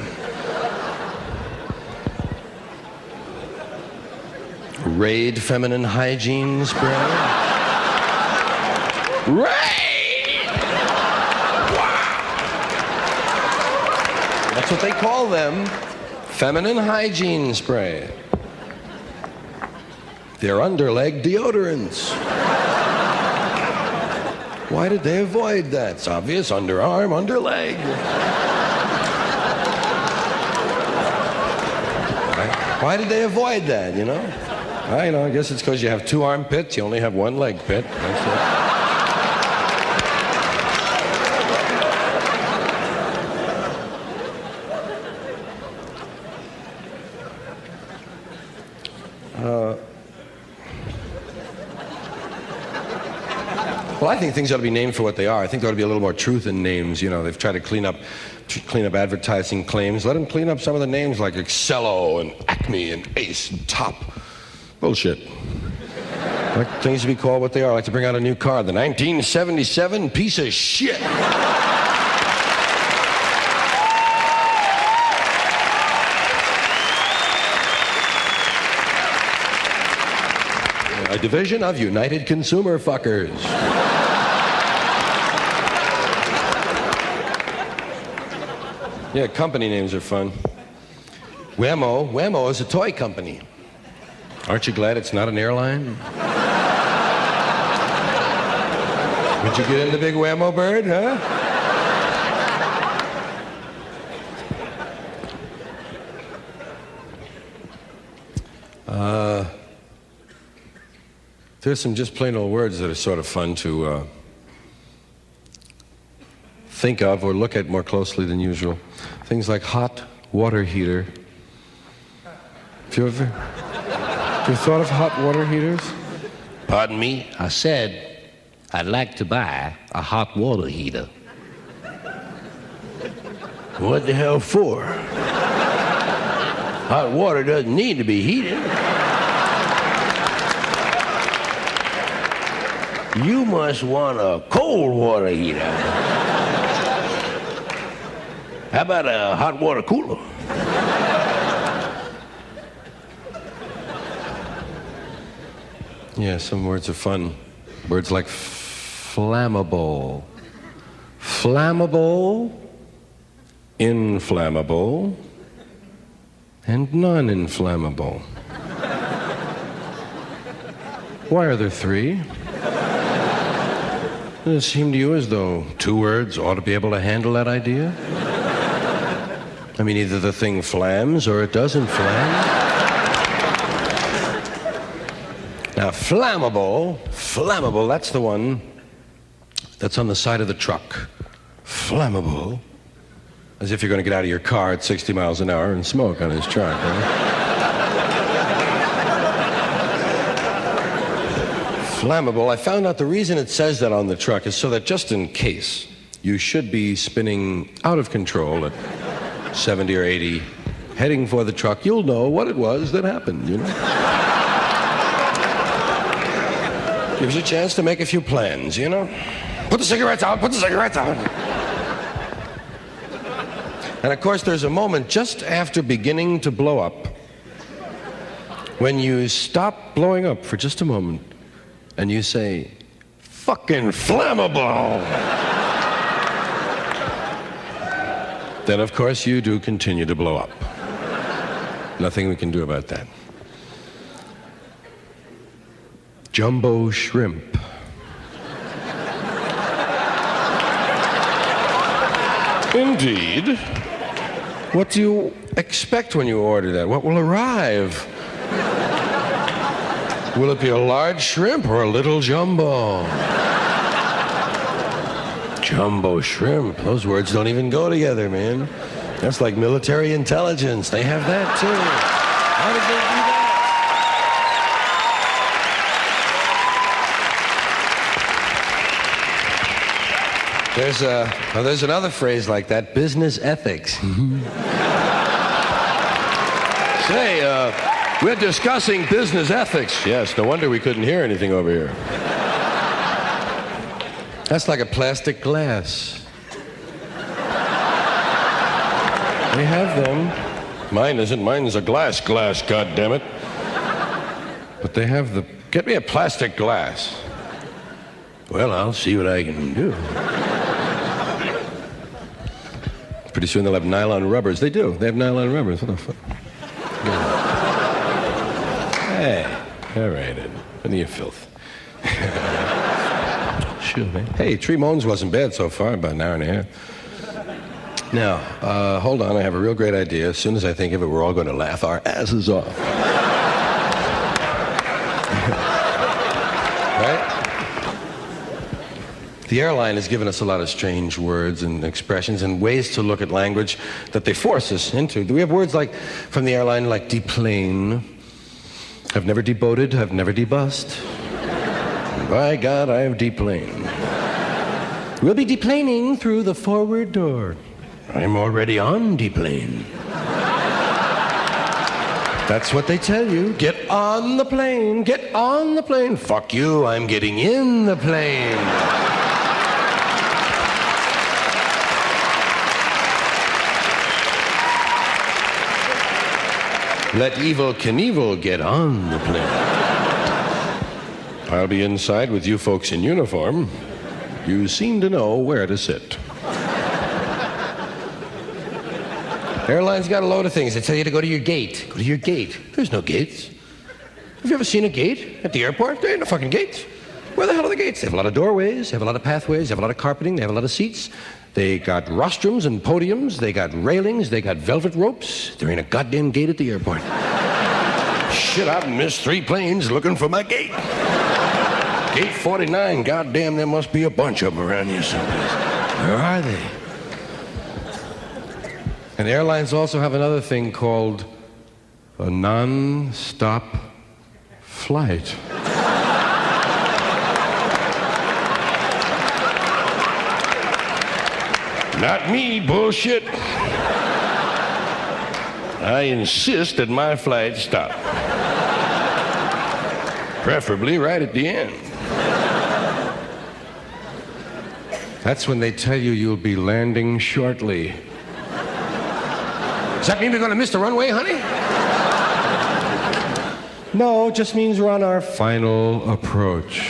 Raid feminine hygiene spray. Raid! Wow. That's what they call them. Feminine hygiene spray. They're underleg deodorants. Why did they avoid that? It's obvious. Underarm, underleg. Why did they avoid that, you know? I guess it's because you have two armpits, you only have one leg pit. That's it. Well, I think things ought to be named for what they are. I think there ought to be a little more truth in names. You know, they've tried to clean up advertising claims. Let them clean up some of the names like Excello and Acme and Ace and Top. Bullshit. I like things to be called what they are. I like to bring out a new car, the 1977 piece of shit. A division of United Consumer Fuckers. Yeah, company names are fun. Whammo is a toy company. Aren't you glad it's not an airline? Would you get in the big Whammo bird, huh? There's some just plain old words that are sort of fun to think of or look at more closely than usual. Things like hot water heater. Have you ever thought of hot water heaters?
Pardon me? I said I'd like to buy a hot water heater. What the hell for? Hot water doesn't need to be heated. You must want a cold water heater. How about a hot water cooler?
Yeah, some words are fun. Words like flammable. Flammable, inflammable, and non-inflammable. Why are there three? Does it seem to you as though two words ought to be able to handle that idea? I mean, either the thing flams or it doesn't flam. Now, flammable, that's the one that's on the side of the truck. Flammable. As if you're going to get out of your car at 60 miles an hour and smoke on his truck, right? Flammable. I found out the reason it says that on the truck is so that just in case you should be spinning out of control at 70 or 80, heading for the truck, you'll know what it was that happened, you know? Gives you a chance to make a few plans, you know? Put the cigarettes out, put the cigarettes out. And of course, there's a moment just after beginning to blow up when you stop blowing up for just a moment and you say, fucking flammable. Then, of course, you do continue to blow up. Nothing we can do about that. Jumbo shrimp. Indeed. What do you expect when you order that? What will arrive? Will it be a large shrimp or a little jumbo? Jumbo shrimp. Those words don't even go together, man. That's like military intelligence. They have that, too. How did they do that? There's another phrase like that, business ethics. Say, we're discussing business ethics. Yes, no wonder we couldn't hear anything over here. That's like a plastic glass. They have them. Mine isn't. Mine's a glass, goddammit. But they have the... Get me a plastic glass. Well, I'll see what I can do. Pretty soon they'll have nylon rubbers. They do. They have nylon rubbers. What the fuck? Hey, all right, Ed. None of your filth. Sure, man. Hey, Tree Moans wasn't bad so far, about an hour and a half. Now, hold on, I have a real great idea. As soon as I think of it, we're all going to laugh our asses off. Right? The airline has given us a lot of strange words and expressions and ways to look at language that they force us into. Do we have words like, from the airline, like deplane? I've never deboated, I've never debussed. By God, I have deplaned. We'll be deplaning through the forward door. I'm already on deplane. That's what they tell you. Get on the plane, get on the plane. Fuck you, I'm getting in the plane. Let Evel Knievel get on the plane. I'll be inside with you folks in uniform. You seem to know where to sit. Airlines got a load of things. They tell you to go to your gate. Go to your gate. There's no gates. Have you ever seen a gate at the airport? There ain't no fucking gates. Where the hell are the gates? They have a lot of doorways. They have a lot of pathways. They have a lot of carpeting. They have a lot of seats. They got rostrums and podiums. They got railings. They got velvet ropes. There ain't a goddamn gate at the airport. Shit, I've missed 3 planes looking for my gate. Gate 49. Goddamn, there must be a bunch of them around here someplace. Where are they? And airlines also have another thing called a non-stop flight. Not me, bullshit. I insist that my flight stop. Preferably right at the end. That's when they tell you you'll be landing shortly. Does that mean we're going to miss the runway, honey? No, it just means we're on our final approach.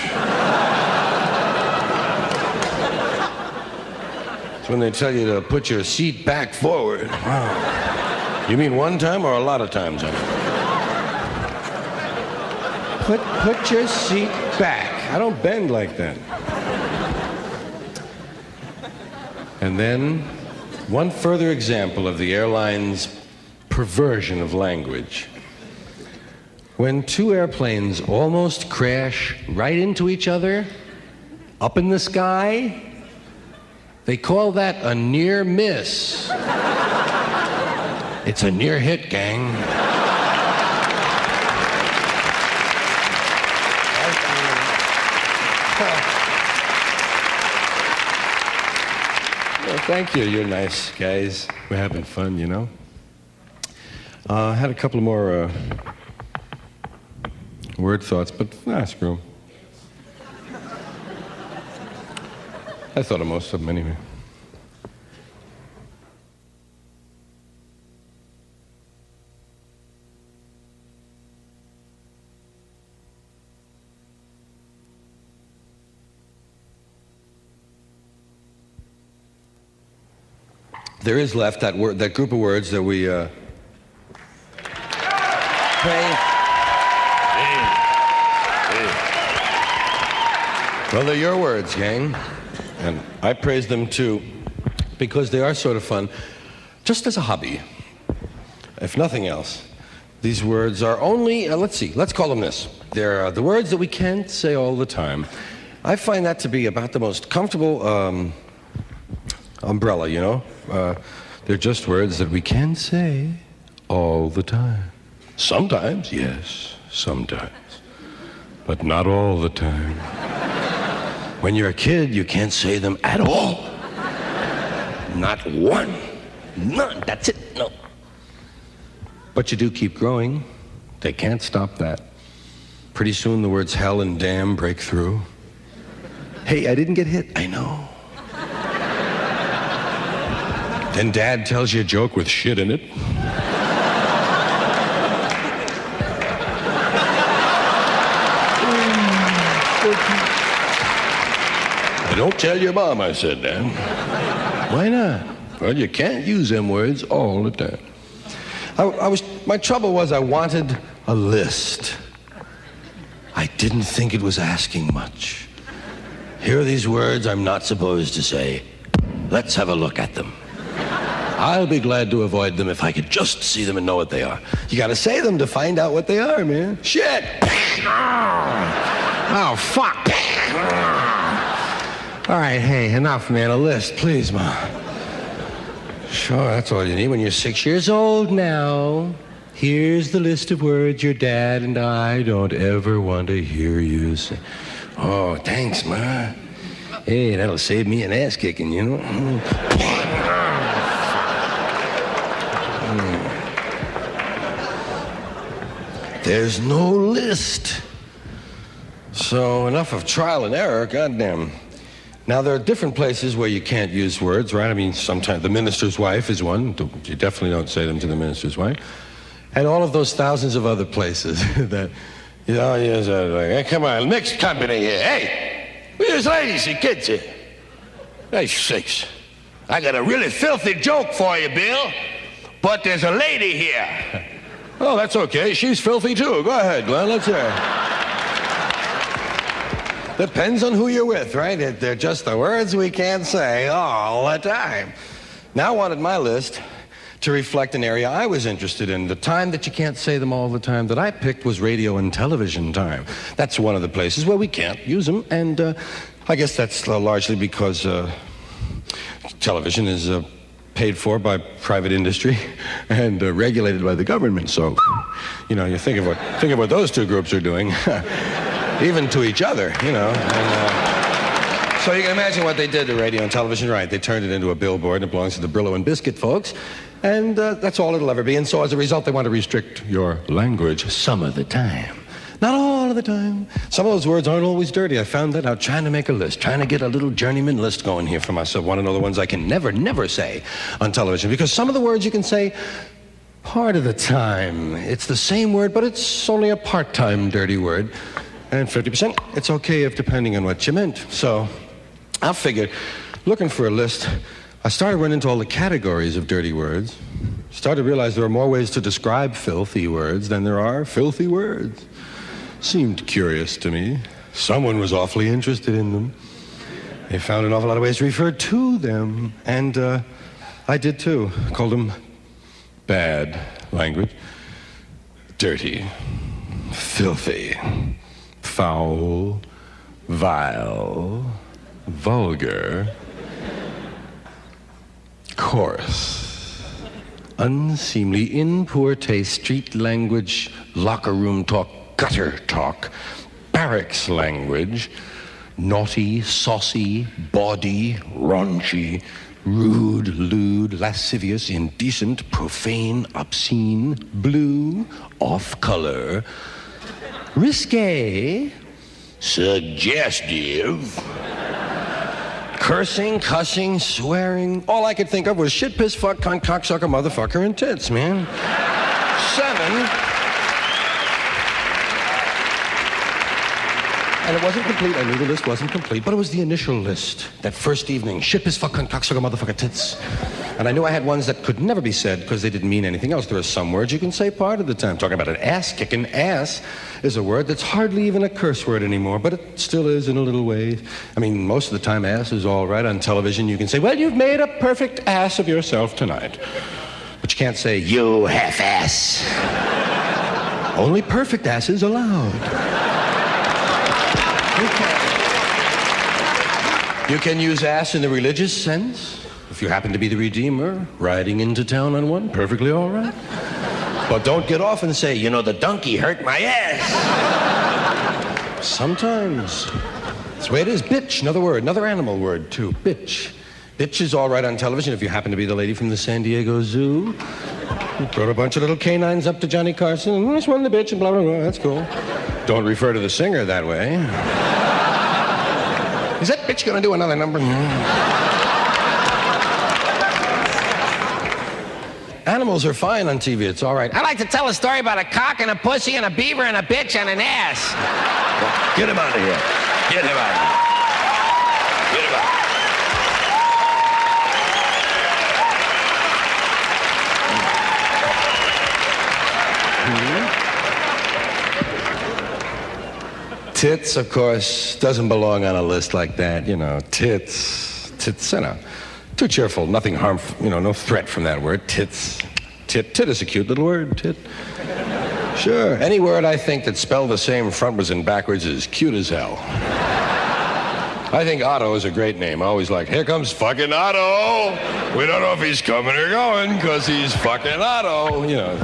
It's when they tell you to put your seat back forward. Wow. You mean one time or a lot of times, honey? Put your seat back. I don't bend like that. And then, one further example of the airline's perversion of language. When 2 airplanes almost crash right into each other, up in the sky, they call that a near miss. It's a near hit, gang. Well, thank you. You're nice guys. We're having fun, you know. I had a couple more word thoughts, but screw 'em. I thought of most of them anyway. there is left that word, that group of words that we pray. Well, they're your words, gang, and I praise them too, because they are sort of fun, just as a hobby, if nothing else. These words are only, let's call them this. They're the words that we can't say all the time. I find that to be about the most comfortable umbrella, you know? They're just words that we can say all the time. Sometimes, yes, sometimes. But not all the time. When you're a kid, you can't say them at all. Not one. None. That's it. No. But you do keep growing. They can't stop that. Pretty soon the words hell and damn break through. Hey, I didn't get hit. I know. Then Dad tells you a joke with shit in it. Don't tell your mom I said that. Why not? Well, you can't use them words all the time. My trouble was I wanted a list. I didn't think it was asking much. Here are these words I'm not supposed to say. Let's have a look at them. I'll be glad to avoid them if I could just see them and know what they are. You gotta say them to find out what they are, man. Shit! Oh, fuck! All right, hey, enough, man. A list, please, Mom. Sure, that's all you need when you're 6 years old now. Here's the list of words your dad and I don't ever want to hear you say. Oh, thanks, Ma. Hey, that'll save me an ass kicking, you know? There's no list. So enough of trial and error, goddamn. Now, there are different places where you can't use words, right? I mean, sometimes the minister's wife is one. You definitely don't say them to the minister's wife. And all of those thousands of other places that, you know, like, hey, come on, mixed company here. Hey, there's ladies and kids here. Hey, sakes. I got a really filthy joke for you, Bill, but there's a lady here. Oh, that's okay. She's filthy, too. Go ahead, Glenn. Let's hear it. Depends on who you're with, right? They're just the words we can't say all the time. Now I wanted my list to reflect an area I was interested in. The time that you can't say them all the time that I picked was radio and television time. That's one of the places where we can't use them, and I guess that's largely because television is paid for by private industry and regulated by the government. So, you know, you think of what those two groups are doing. Even to each other, you know. And, so you can imagine what they did to radio and television, right? They turned it into a billboard, and it belongs to the Brillo and Biscuit folks, and that's all it'll ever be. And so as a result, they want to restrict your language some of the time. Not all of the time. Some of those words aren't always dirty. I found that out trying to make a list, trying to get a little journeyman list going here for myself. Want to know the ones I can never say on television, because some of the words you can say part of the time. It's the same word, but it's only a part-time dirty word. And 50%, it's okay if depending on what you meant. So I figured, looking for a list, I started running into all the categories of dirty words. Started to realize there are more ways to describe filthy words than there are filthy words. Seemed curious to me. Someone was awfully interested in them. They found an awful lot of ways to refer to them. And I did too. Called them bad language, dirty, filthy, foul, vile, vulgar, coarse, unseemly, in poor taste, street language, locker room talk, gutter talk, barracks language, naughty, saucy, bawdy, raunchy, rude, lewd, lascivious, indecent, profane, obscene, blue, off-color, risque, suggestive, cursing, cussing, swearing. All I could think of was shit, piss, fuck, cunt, cocksucker, motherfucker, and tits, man. 7. And it wasn't complete. I knew the list wasn't complete, but it was the initial list. That first evening, shit, piss, fuck, cunt, cocksucker, motherfucker, tits. And I knew I had ones that could never be said because they didn't mean anything else. There are some words you can say part of the time. Talking about an ass kicking. Ass is a word that's hardly even a curse word anymore, but it still is in a little way. I mean, most of the time, ass is all right. On television, you can say, well, you've made a perfect ass of yourself tonight. But you can't say, you half-ass. Only perfect asses allowed. You can use ass in the religious sense. If you happen to be the Redeemer, riding into town on one, perfectly all right. But don't get off and say, you know, the donkey hurt my ass. Sometimes. That's the way it is. Bitch, another word, another animal word, too. Bitch. Bitch is all right on television if you happen to be the lady from the San Diego Zoo. You brought a bunch of little canines up to Johnny Carson, and this one the bitch, and blah, blah, blah. That's cool. Don't refer to the singer that way. Is that bitch gonna do another number? Animals are fine on TV, it's all right.
I'd like to tell a story about a cock and a pussy and a beaver and a bitch and an ass.
Get him out of here.
Get him out of here. Get him out.
Tits, of course, doesn't belong on a list like that. You know, tits, you know. Too cheerful, nothing harmful, you know, no threat from that word. Tits. Tit is a cute little word, tit. Sure, any word I think that spelled the same frontwards and backwards is cute as hell. I think Otto is a great name. I always like, here comes fucking Otto. We don't know if he's coming or going because he's fucking Otto, you know.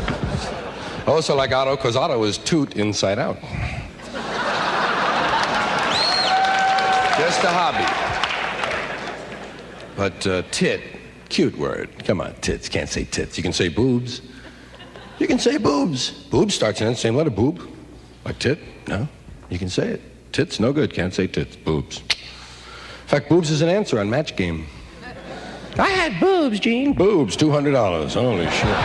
I also like Otto because Otto is toot inside out. Just a hobby. But tit, cute word. Come on, tits. Can't say tits. You can say boobs. You can say boobs. Boobs starts in the same letter, boob. Like tit, no. You can say it. Tits, no good. Can't say tits. Boobs. In fact, boobs is an answer on Match Game. I had boobs, Gene. Boobs, $200. Holy shit.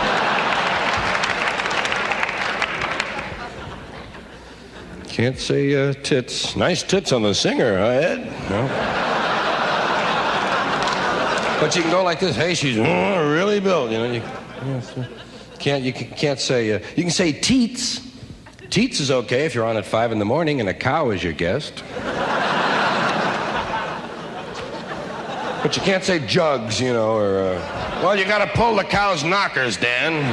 Can't say tits. Nice tits on the singer, huh, Ed? No. But you can go like this. Hey, she's really built. You know, you can't say. You can say teats. Teats is okay if you're on at 5 in the morning and a cow is your guest. But you can't say jugs, you know, or well, you got to pull the cow's knockers, Dan.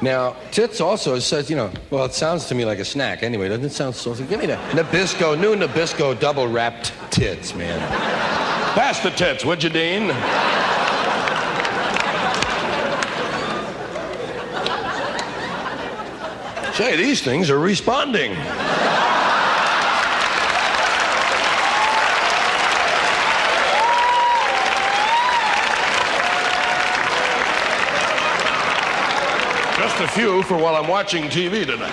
Now, tits also says, you know, well, it sounds to me like a snack anyway. Doesn't it sound so? Give me the Nabisco, new Nabisco double-wrapped tits, man. Pass the tits, would you, Dean? Say, these things are responding. Just a few for while I'm watching TV tonight.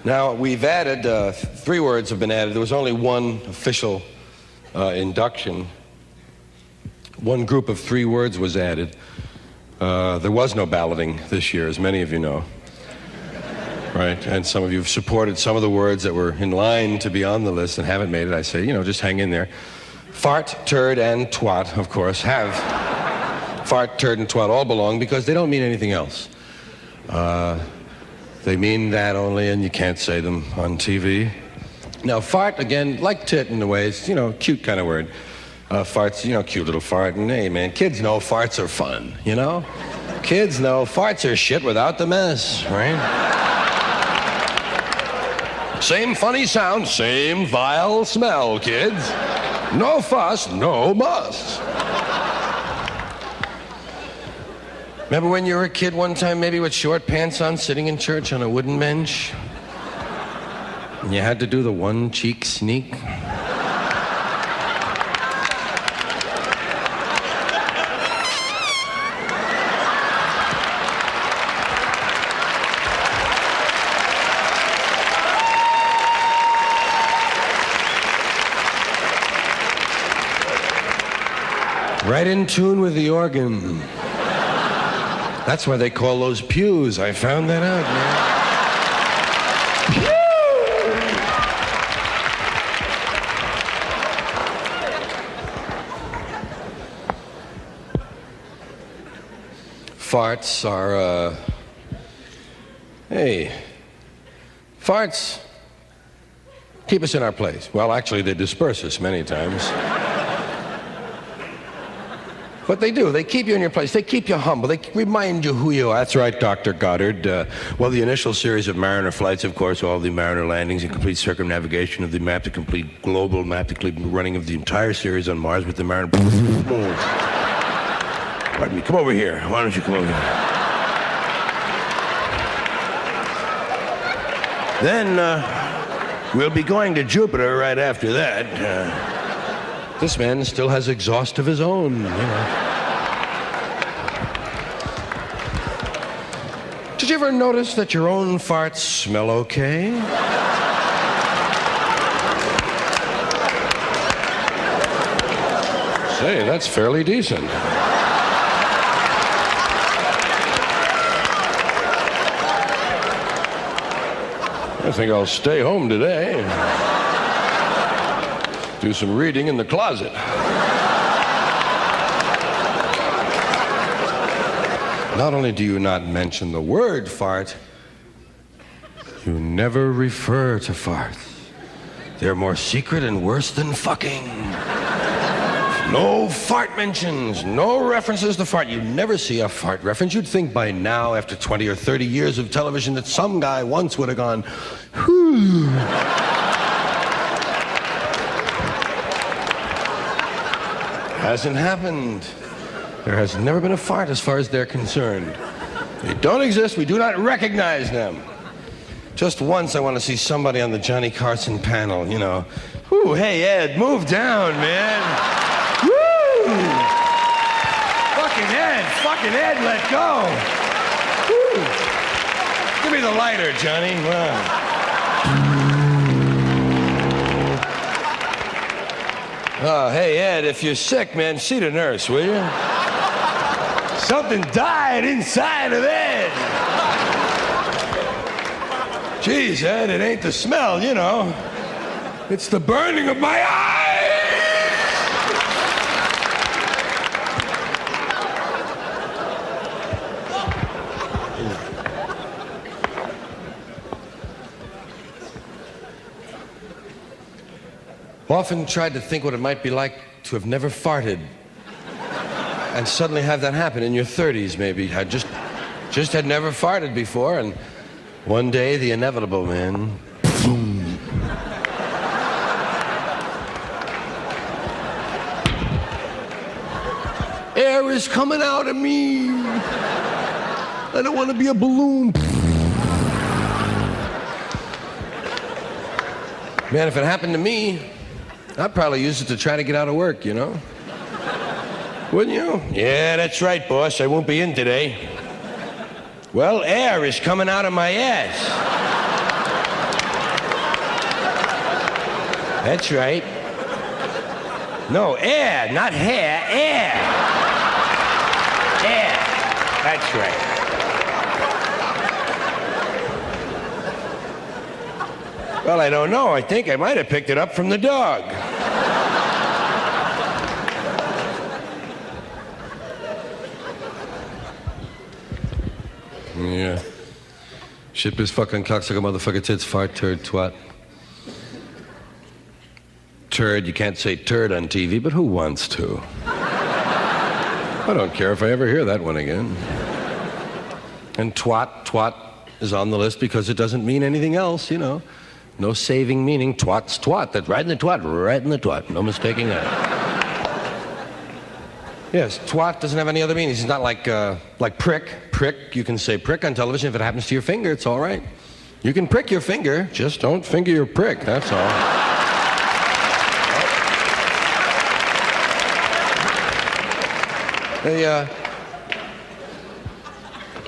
Now, we've added, 3 words have been added. There was only one official induction. One group of 3 words was added. There was no balloting this year, as many of you know. Right, and some of you have supported some of the words that were in line to be on the list and haven't made it. I say, you know, just hang in there. Fart, turd, and twat, of course, have. Fart, turd, and twat all belong because they don't mean anything else. They mean that only, and you can't say them on TV. Now, fart, again, like tit in a way, it's, you know, cute kind of word. Farts, you know, cute little fart, and hey, man, kids know farts are fun, you know? Kids know farts are shit without the mess, right? Same funny sound, same vile smell, kids. No fuss, no muss. Remember when you were a kid one time, maybe with short pants on, sitting in church on a wooden bench? And you had to do the one cheek sneak? Right in tune with the organ. That's why they call those pews. I found that out, man. Farts are, hey, farts keep us in our place. Well, actually, they disperse us many times. But they do. They keep you in your place. They keep you humble. They remind you who you are. That's right, Dr. Goddard. Well, the initial series of Mariner flights, of course, all the Mariner landings and complete circumnavigation of the map, the complete global map, the complete running of the entire series on Mars with the Mariner... Pardon me. Come over here. Why don't you come over here? Then, we'll be going to Jupiter right after that. This man still has exhaust of his own, you know. Did you ever notice that your own farts smell okay? Say, that's fairly decent. I think I'll stay home today. Do some reading in the closet. Not only do you not mention the word fart, you never refer to farts. They're more secret and worse than fucking. No fart mentions, no references to fart. You never see a fart reference. You'd think by now, after 20 or 30 years of television, that some guy once would have gone, whew. Hasn't happened. There has never been a fart as far as they're concerned. They don't exist. We do not recognize them. Just once I want to see somebody on the Johnny Carson panel, you know. Whew, hey, Ed, move down, man. Woo! Fucking Ed, let go. Woo! Give me the lighter, Johnny. Wow. Oh, hey, Ed, if you're sick, man, see the nurse, will you? Something died inside of Ed. Jeez, Ed, it ain't the smell, you know. It's the burning of my eyes. Often tried to think what it might be like to have never farted and suddenly have that happen in your 30s, maybe. I just had never farted before, and one day the inevitable, man. Boom. Air is coming out of me. I don't want to be a balloon. Man, if it happened to me, I'd probably use it to try to get out of work, you know? Wouldn't you? Yeah, that's right, boss. I won't be in today. Well, air is coming out of my ass. That's right. No, air, not hair, air. Air. That's right. Well, I don't know. I think I might have picked it up from the dog. Yeah. Shit, piss, fucking cocksucker, motherfucker, tits, fart, turd, twat. Turd, you can't say turd on TV, but who wants to? I don't care if I ever hear that one again. And twat is on the list because it doesn't mean anything else, you know. No saving meaning. Twat's twat. That's right in the twat, right in the twat. No mistaking that. Yes, twat doesn't have any other meaning. It's not like prick. Prick, you can say prick on television. If it happens to your finger, it's all right. You can prick your finger, just don't finger your prick, that's all.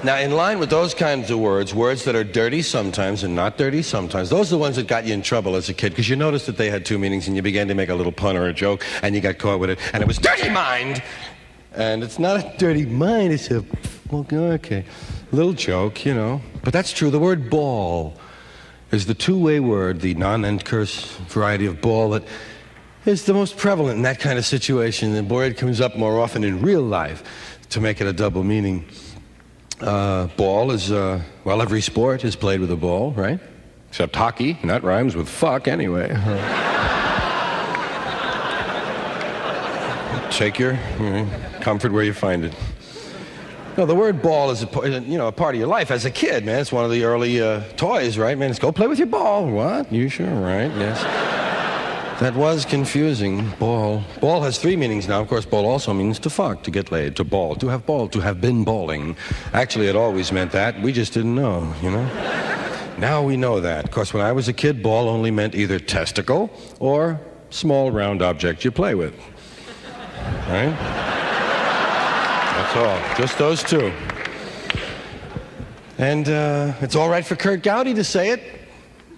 Now, in line with those kinds of words, words that are dirty sometimes and not dirty sometimes, those are the ones that got you in trouble as a kid, because you noticed that they had two meanings and you began to make a little pun or a joke, and you got caught with it, and it was dirty mind! And it's not a dirty mind, it's a, okay, little joke, you know. But that's true. The word ball is the two-way word, the non-end curse variety of ball that is the most prevalent in that kind of situation. And boy, it comes up more often in real life to make it a double meaning. Ball is, well, every sport is played with a ball, right? Except hockey, and that rhymes with fuck anyway. Take your comfort where you find it. No, the word ball is a part of your life as a kid, man. It's one of the early toys, right, man? It's go play with your ball. What? You sure? Right, yes. That was confusing. Ball. Ball has three meanings now. Of course, ball also means to fuck, to get laid, to ball, to have ball, to have been balling. Actually, it always meant that. We just didn't know, you know? Now we know that. Of course, when I was a kid, ball only meant either testicle or small round object you play with. Right? That's all. Just those two. And it's all right for Kurt Gowdy to say it.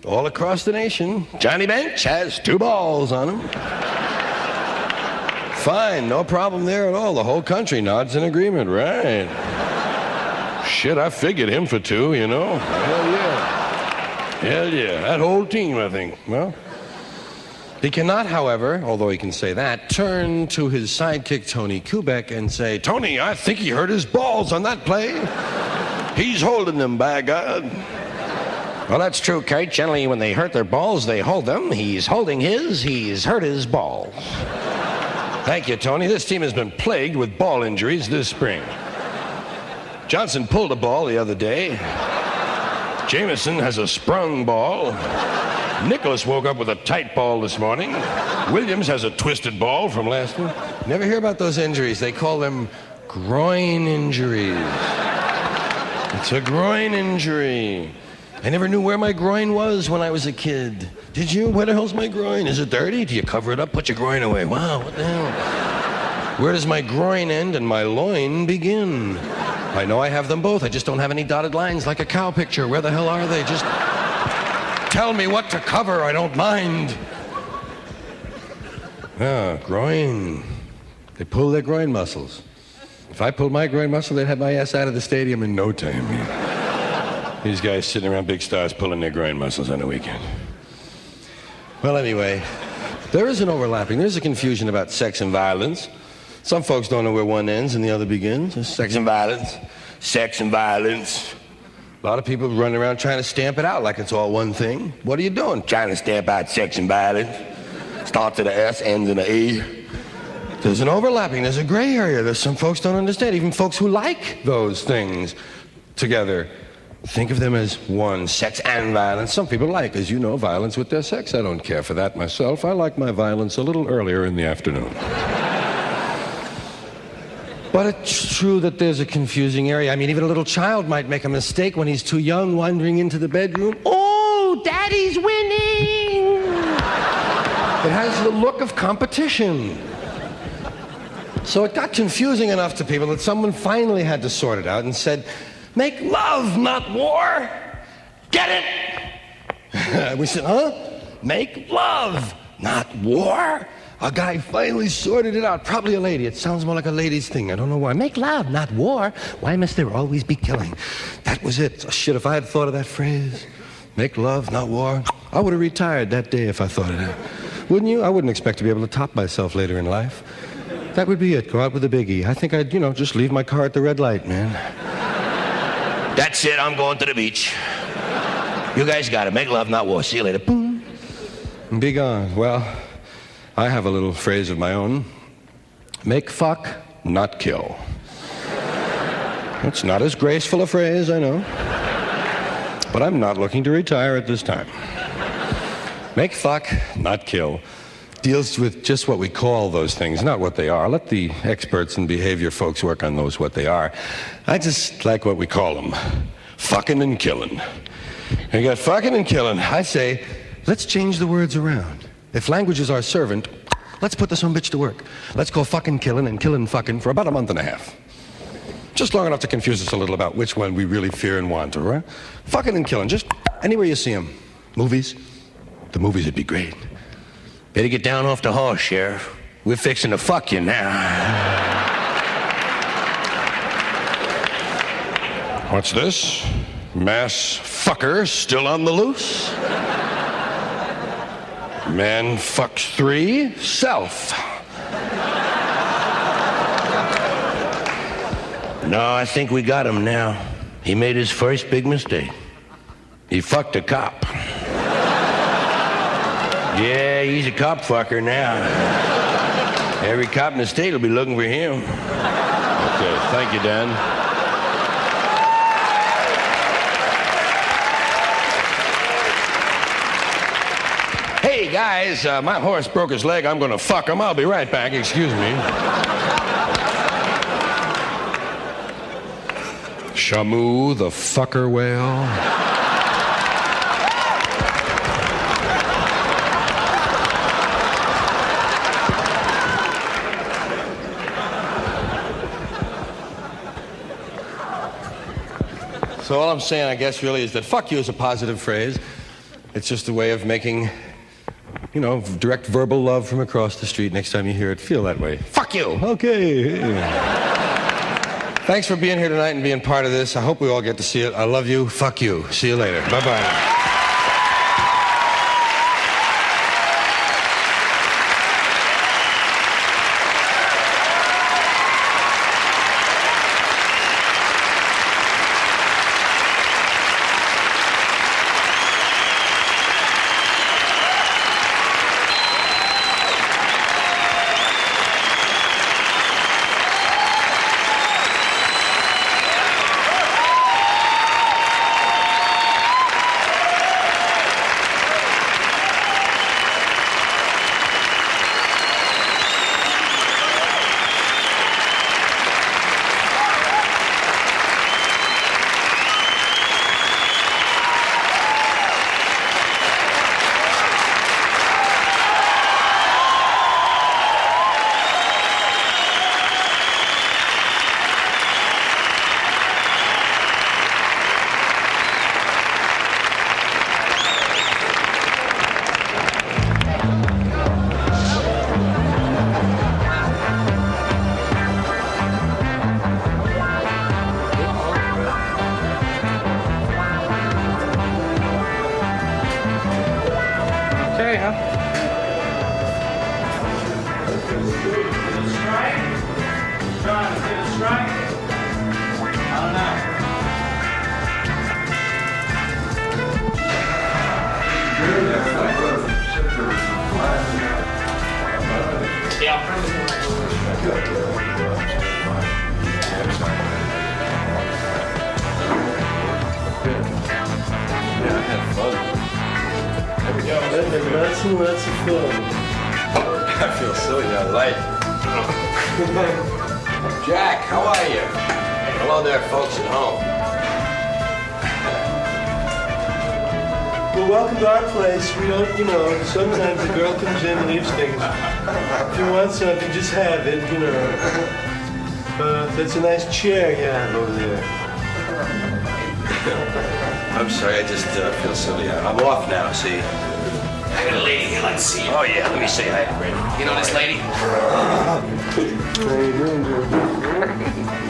All across the nation, Johnny Bench has two balls on him. Fine, no problem there at all. The whole country nods in agreement, right? Shit, I figured him for two, you know. Hell yeah. Hell yeah. That whole team, I think. Well, he cannot, however, although he can say that, turn to his sidekick, Tony Kubek, and say, Tony, I think he hurt his balls on that play. He's holding them, by God.
Well, that's true, Kurt. Generally, when they hurt their balls, they hold them. He's holding his. He's hurt his balls.
Thank you, Tony. This team has been plagued with ball injuries this spring. Johnson pulled a ball the other day. Jameson has a sprung ball. Nicholas woke up with a tight ball this morning. Williams has a twisted ball from last week. Never hear about those injuries. They call them groin injuries. It's a groin injury. I never knew where my groin was when I was a kid. Did you? Where the hell's my groin? Is it dirty? Do you cover it up? Put your groin away. Wow, what the hell? Where does my groin end and my loin begin? I know I have them both. I just don't have any dotted lines like a cow picture. Where the hell are they? Just tell me what to cover. I don't mind. Groin. They pull their groin muscles. If I pulled my groin muscle, they'd have my ass out of the stadium in no time. These guys sitting around big stars pulling their groin muscles on the weekend. Well, anyway, there is an overlapping. There's a confusion about sex and violence. Some folks don't know where one ends and the other begins. There's sex and violence. Sex and violence. A lot of people running around trying to stamp it out like it's all one thing. What are you doing? Trying to stamp out sex and violence. Starts with an S, ends in an E. There's an overlapping. There's a gray area. There's some folks don't understand. Even folks who like those things together think of them as one, sex and violence. Some people like, as you know, violence with their sex. I don't care for that myself. I like my violence a little earlier in the afternoon. But it's true that there's a confusing area. I mean, even a little child might make a mistake when he's too young, wandering into the bedroom. Oh, Daddy's winning! It has the look of competition. So it got confusing enough to people that someone finally had to sort it out and said, make love, not war. Get it? We said, huh? Make love, not war. A guy finally sorted it out. Probably a lady. It sounds more like a lady's thing. I don't know why. Make love, not war. Why must there always be killing? That was it. Oh, shit, if I had thought of that phrase, make love, not war, I would have retired that day if I thought of it. Wouldn't you? I wouldn't expect to be able to top myself later in life. That would be it. Go out with a biggie. I think I'd, just leave my car at the red light, man.
That's it. I'm going to the beach. You guys got it. Make love, not war. See you later. Boom.
And be gone. Well, I have a little phrase of my own. Make fuck, not kill. It's not as graceful a phrase, I know. But I'm not looking to retire at this time. Make fuck, not kill. Deals with just what we call those things, not what they are. Let the experts and behavior folks work on those, what they are. I just like what we call them. Fucking and killing. You got fucking and killing. I say, let's change the words around. If language is our servant, let's put this son bitch to work. Let's go fucking killing and killing fucking for about a month and a half. Just long enough to confuse us a little about which one we really fear and want, all right? Fucking and killing, just anywhere you see them. Movies? The movies would be great.
Better get down off the horse, Sheriff. We're fixing to fuck you now.
What's this? Mass fucker still on the loose? Man fucks 3, self.
No, I think we got him now. He made his first big mistake. He fucked a cop. Yeah, he's a cop fucker now. Every cop in the state will be looking for him.
Okay, thank you, Dan. Hey, guys, my horse broke his leg. I'm gonna fuck him. I'll be right back. Excuse me. Shamu, the fucker whale. So all I'm saying, I guess, really is that fuck you is a positive phrase. It's just a way of making, you know, direct verbal love from across the street. Next time you hear it, feel that way. Fuck you! Okay. Thanks for being here tonight and being part of this. I hope we all get to see it. I love you. Fuck you. See you later. Bye-bye.
Lots of fun.
I feel silly now, light. Jack, how are you? Hello there, folks at home.
Well, welcome to our place. We don't, you know, sometimes the girl comes in and leaves things. If you want something, just have it, you know. That's a nice chair you have over there.
I'm sorry, I just feel silly. I'm off now, see?
I got a lady here, let's see. Oh, yeah, let me say hi, Brandon. You know this lady?
How you doing, George?